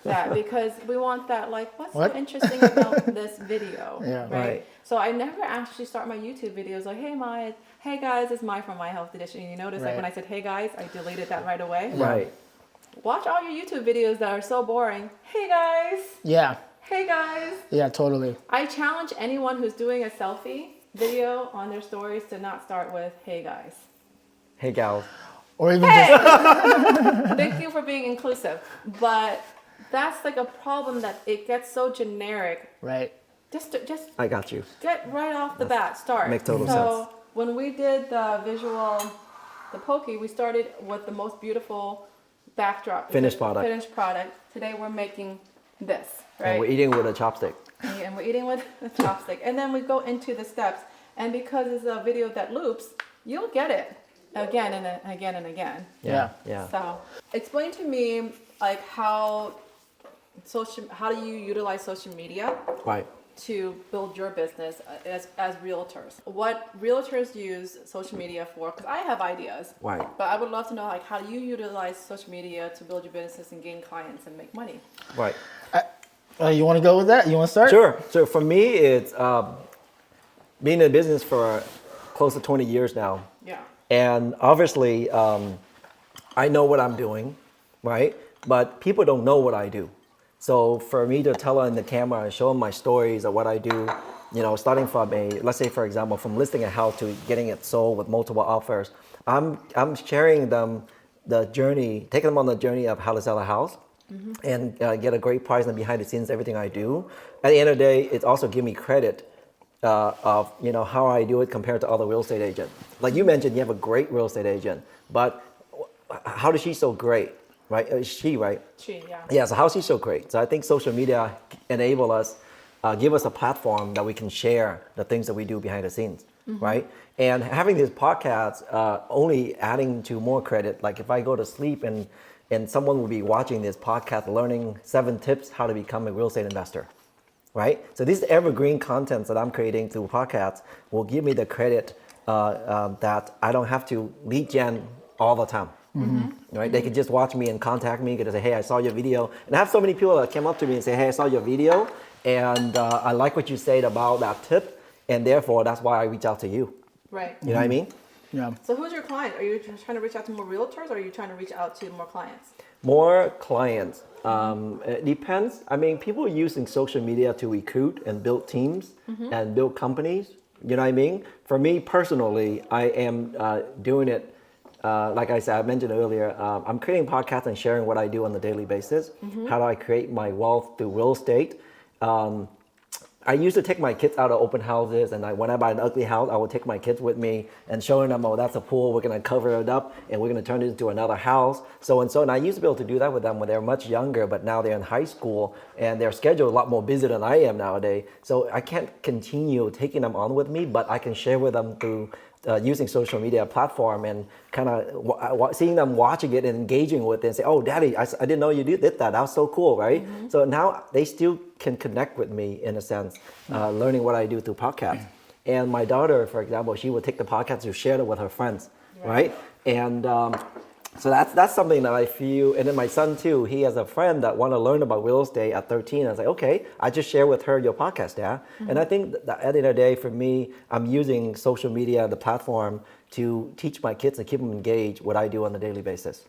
that, because we want that, like, what's What? so interesting about this video, Yeah. Right. So I never actually start my YouTube videos like, hey guys, it's Mai from My Health Edition. You notice, like, Right. when I said hey guys, I deleted that right away. Right. Watch all your YouTube videos that are so boring. Hey guys, Yeah. hey guys. Yeah, totally. I challenge anyone who's doing a selfie video on their stories to not start with hey guys. Hey, gals. Or even just Thank you for being inclusive. But that's like a problem, that it gets so generic. right. Just I got you. get right off the bat, start. Makes total so sense. when we did the poke, we started with the most beautiful backdrop. Finished product. Finished product. Today we're making this, right? And we're eating with a chopstick. And we're eating with a chopstick. And then we go into the steps. And because it's a video that loops, you'll get it again and again and again. Yeah. Yeah. So explain to me, like, how do you utilize social media Right. to build your business as realtors? What realtors use social media for? Because I have ideas. Right. But I would love to know, like, how do you utilize social media to build your business and gain clients and make money? Right. You want to go with that? You want to start? Sure. So for me, it's been in business for close to 20 years now. Yeah. And obviously, I know what I'm doing, right? But people don't know what I do. So for me to tell in the camera and show them my stories of what I do, you know, starting from let's say, for example, from listing a house to getting it sold with multiple offers, I'm sharing them the journey, taking them on the journey of how to sell a house. And get a great price, and behind the scenes, everything I do. At the end of the day, it's also give me credit of, you know, how I do it compared to other real estate agents. Like you mentioned, you have a great real estate agent, but how does she so great, right? She, right? She, yeah. Yeah, so how is she so great? So I think social media enable us, give us a platform that we can share the things that we do behind the scenes, right? And having this podcast only adding to more credit. Like if I go to sleep and someone will be watching this podcast, learning 7 tips how to become a real estate investor, right? So these evergreen contents that I'm creating through podcasts will give me the credit that I don't have to lead gen all the time, right? They can just watch me and contact me, and say, hey, I saw your video. And I have so many people that came up to me and say, hey, I saw your video, and I like what you said about that tip, and therefore that's why I reach out to you. Right. You know what I mean? Yeah. So who's your client? Are you trying to reach out to more realtors, or are you trying to reach out to more clients? More clients. It depends. I mean, people are using social media to recruit and build teams and build companies. You know what I mean? For me personally, I am doing it. Like I said, I mentioned earlier, I'm creating podcasts and sharing what I do on a daily basis. How do I create my wealth through real estate? I used to take my kids out of open houses, and when I buy an ugly house, I would take my kids with me and showing them, oh, that's a pool, we're gonna cover it up, and we're gonna turn it into another house, so and so. And I used to be able to do that with them when they were much younger, but now they're in high school, and their schedule is a lot more busy than I am nowadays. So I can't continue taking them on with me, but I can share with them through using social media platform, and kind of seeing them watching it and engaging with it and say, oh, Daddy, I didn't know you did that. That was so cool, right? So now they still can connect with me in a sense, learning what I do through podcasts. And my daughter, for example, she would take the podcast to share it with her friends, right? And so that's something that I feel. And then my son too, he has a friend that want to learn about real estate at 13. I was like, okay, I just share with her your podcast, yeah. And I think that at the end of the day, for me, I'm using social media, the platform, to teach my kids and keep them engaged what I do on a daily basis.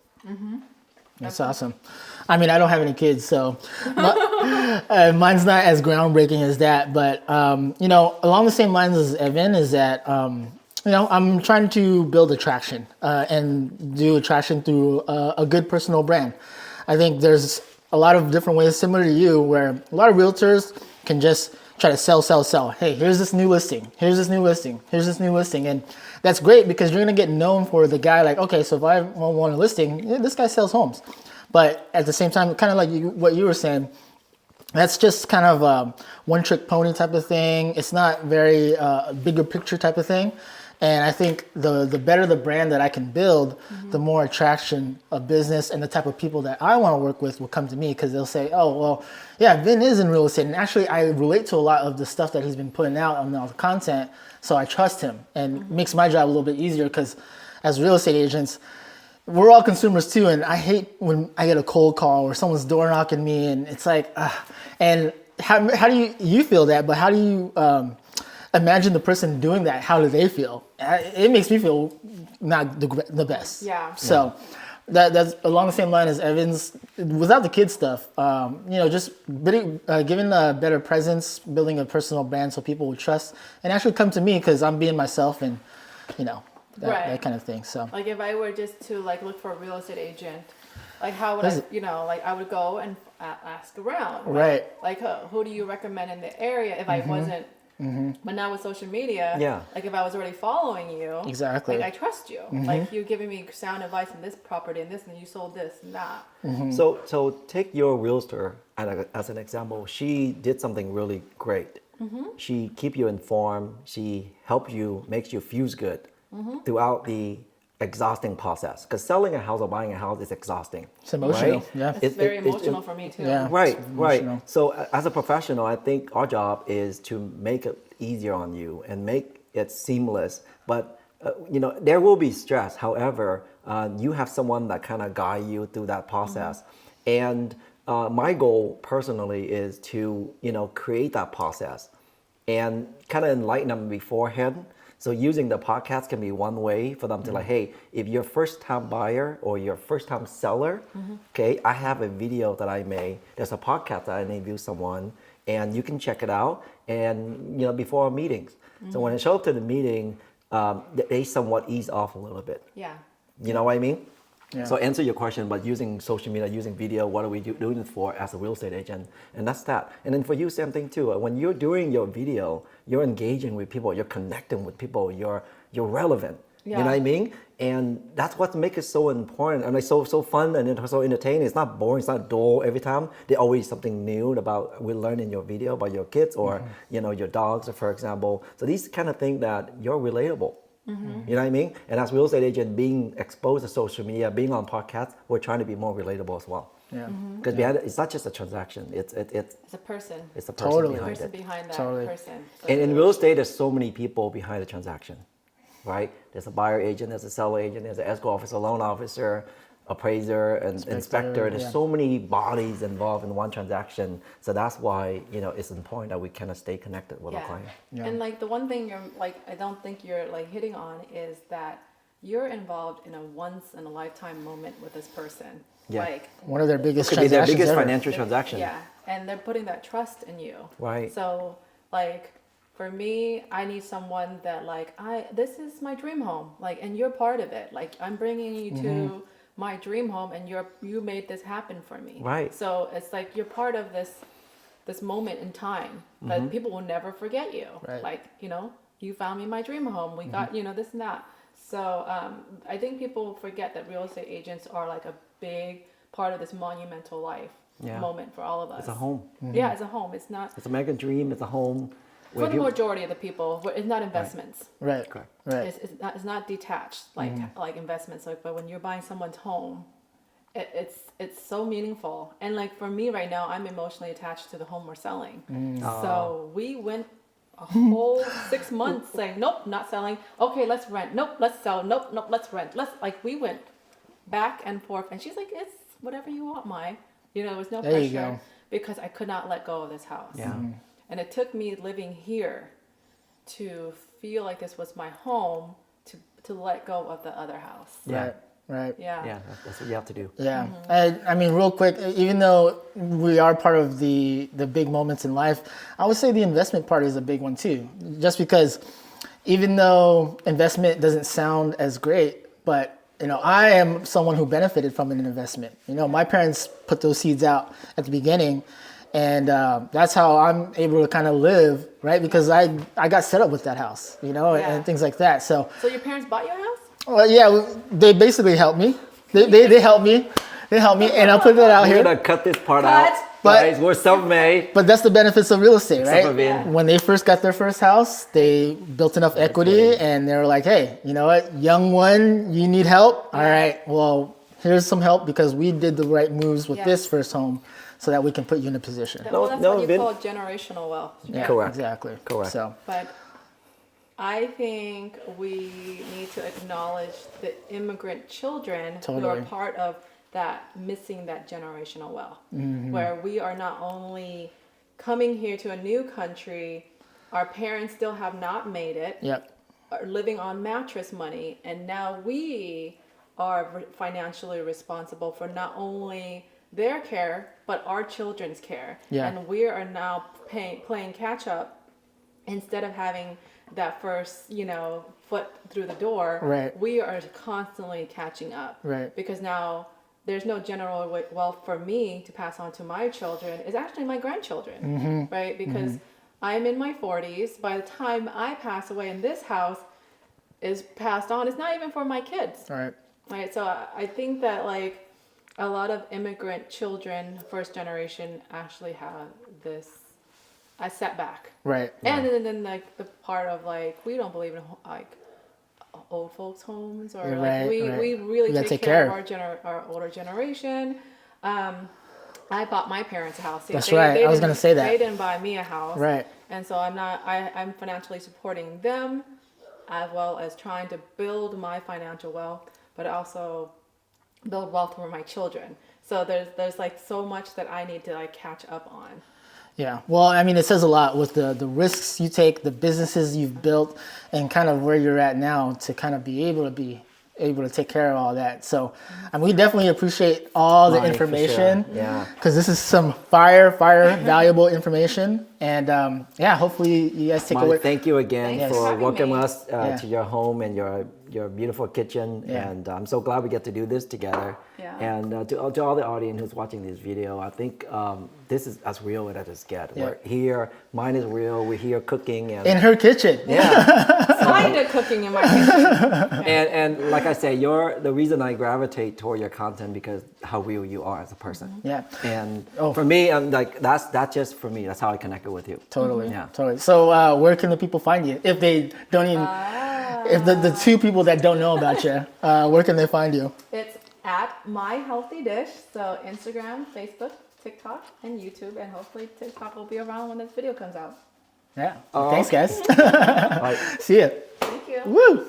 That's awesome. I mean, I don't have any kids, so Mine's not as groundbreaking as that, but you know, along the same lines as Evan is that you know, I'm trying to build attraction and do attraction through a good personal brand. I think there's a lot of different ways similar to you where a lot of realtors can just try to sell. Hey, here's this new listing. Here's this new listing. Here's this new listing. And that's great because you're going to get known for the guy like, okay, so if I want a listing, yeah, this guy sells homes. But at the same time, kind of like what you were saying, that's just kind of one trick pony type of thing. It's not very bigger picture type of thing. And I think the better the brand that I can build, the more attraction of business and the type of people that I want to work with will come to me because they'll say, oh, well, yeah, Vin is in real estate. And actually, I relate to a lot of the stuff that he's been putting out on all the content. So I trust him and it makes my job a little bit easier because as real estate agents, we're all consumers too. And I hate when I get a cold call or someone's door knocking me and it's like, and how do you feel that? But how do you imagine the person doing that? How do they feel? It makes me feel not the best. Yeah. So that's along the same line as Evan's. Without the kid stuff, you know, just giving a better presence, building a personal brand so people will trust and actually come to me because I'm being myself and, you know, that kind of thing. So like if I were just to like look for a real estate agent, like how would I, you know, like I would go and ask around. Right. Like who do you recommend in the area if I wasn't. But now with social media, like if I was already following you, exactly, like I trust you. Like you're giving me sound advice on this property and this, and you sold this and that. So take your realtor as an example. She did something really great. She keep you informed. She help you, makes you feel good throughout the exhausting process. Because selling a house or buying a house is exhausting. It's emotional. Right? Yeah, it's very emotional for me too. Yeah, right. So as a professional, I think our job is to make it easier on you and make it seamless. But you know, there will be stress. However, you have someone that kind of guide you through that process. And my goal personally is to, you know, create that process and kind of enlighten them beforehand. So using the podcast can be one way for them to like, hey, if you're a first time buyer or you're a first time seller, okay, I have a video that I made. There's a podcast that I interview someone and you can check it out and, you know, before our meetings. So when I show up to the meeting, they somewhat ease off a little bit. Yeah. You know what I mean? Yeah. So answer your question, but using social media, using video, what are we doing it for as a real estate agent? And that's that. And then for you, same thing too. When you're doing your video, you're engaging with people, you're connecting with people, you're relevant. Yeah. You know what I mean? And that's what makes it so important and like so fun and so entertaining. It's not boring, it's not dull every time. There's always something new about we learn in your video about your kids or you know your dogs, for example. So these kind of things that you're relatable. You know what I mean? And as real estate agent, being exposed to social media, being on podcasts, we're trying to be more relatable as well. Yeah. Because behind it, it's not just a transaction. It's a person. It's a person Totally. behind Person it. behind that Totally. person. So And in real estate, there's so many people behind the transaction, right? There's a buyer agent, there's a seller agent, there's an escrow officer, loan officer, appraiser, and inspector. There's so many bodies involved in one transaction. So that's why, you know, it's important that we kind of stay connected with our client. Yeah. And like the one thing you're like, I don't think you're like hitting on is that you're involved in a once in a lifetime moment with this person. Yeah. Like One of their biggest Could be their transactions biggest ever. financial transaction. Yeah. And they're putting that trust in you. Right. So like for me, I need someone that like, this is my dream home. Like, and you're part of it. Like I'm bringing you to my dream home and you made this happen for me. Right. So it's like you're part of this moment in time that people will never forget you. Right. Like, you know, you found me my dream home. We got, you know, this and that. So I think people forget that real estate agents are like a big part of this monumental life moment for all of us. It's a home. Yeah, it's a home. It's not It's a American dream. It's a home. for the majority of the people. It's not investments. Right. Correct. Right. It's not detached like investments. Like, but when you're buying someone's home, it's so meaningful. And like for me right now, I'm emotionally attached to the home we're selling. So we went a whole 6 months saying, nope, not selling. Okay, let's rent. Nope, let's sell. Nope, let's rent. We went back and forth. And she's like, it's whatever you want, Mai. You know, there was no There you pressure go. because I could not let go of this house. Yeah. And it took me living here to feel like this was my home to let go of the other house. Yeah. Right. Right. Yeah. That's what you have to do. Yeah. I mean, real quick, even though we are part of the big moments in life, I would say the investment part is a big one too. Just because even though investment doesn't sound as great, but I am someone who benefited from an investment. My parents put those seeds out at the beginning, and that's how I'm able to kind of live, right? Because I got set up with that house, and things like that. So your parents bought you a house? well, yeah, they basically helped me. They helped me. They helped me, and I'll put that out We're here. gonna cut this part out. But- Guys, we're self-made. But that's the benefits of real estate, right? Self-made. When they first got their first house, they built enough equity, and they were like, "Hey, you know what, young one, you need help? All right, well, here's some help because we did the right moves with this first home, so that we can put you in a position." Well, that's what you Vin- call generational wealth. Yeah, Correct. exactly. Correct. So, But I think we need to acknowledge the immigrant children who Totally. are part of that missing that generational wealth, where we are not only coming here to a new country, our parents still have not made it, yep, are living on mattress money, and now we are financially responsible for not only their care but our children's care. Yeah. And we are now playing catch up instead of having that first foot through the door. Right. We are constantly catching up, Right. because now there's no general wealth for me to pass on to my children. It's actually my grandchildren, right? Because I'm in my 40s. By the time I pass away and this house is passed on, it's not even for my kids. all right, Right. So I think that like a lot of immigrant children, first generation, actually have a setback. right, And then like the part of like we don't believe in like old folks homes, or You're like right, we right. really You gotta take take care care of our older generation. I bought my parents a house. That's right. I was gonna didn't- say that. They didn't buy me a house. right. And so I'm financially supporting them, as well as trying to build my financial wealth, but also build wealth for my children. So there's like so much that I need to like catch up on. Yeah. Well, I mean, it says a lot with the risks you take, the businesses you've built, and kind of where you're at now to kind of be able to take care of all that. So, and we definitely appreciate all the Right, for information. sure. Yeah. Because this is some fire valuable information. And hopefully you guys take Molly, away. thank you again Thanks for for having welcoming me. us Yeah. to your home and your beautiful kitchen. Yeah. And I'm so glad we get to do this together. Yeah. And to all the audience who's watching this video, I think this is as real as it gets. Yeah. We're here, mine is real, we're here cooking. And In her kitchen. yeah. Kind of cooking in my kitchen. and like I say, you're the reason I gravitate toward your content because how real you are as a person. Yeah. And Oh. for me, I'm like that's just for me. That's how I connected with you. Totally. Yeah. Totally. So where can the people find you? If they don't even, if the two people that don't know about you, where can they find you? It's at My Healthy Dish. So Instagram, Facebook, TikTok, and YouTube. And hopefully TikTok will be around when this video comes out. Yeah. Thanks, guys. All right. See ya. Thank you. Woo.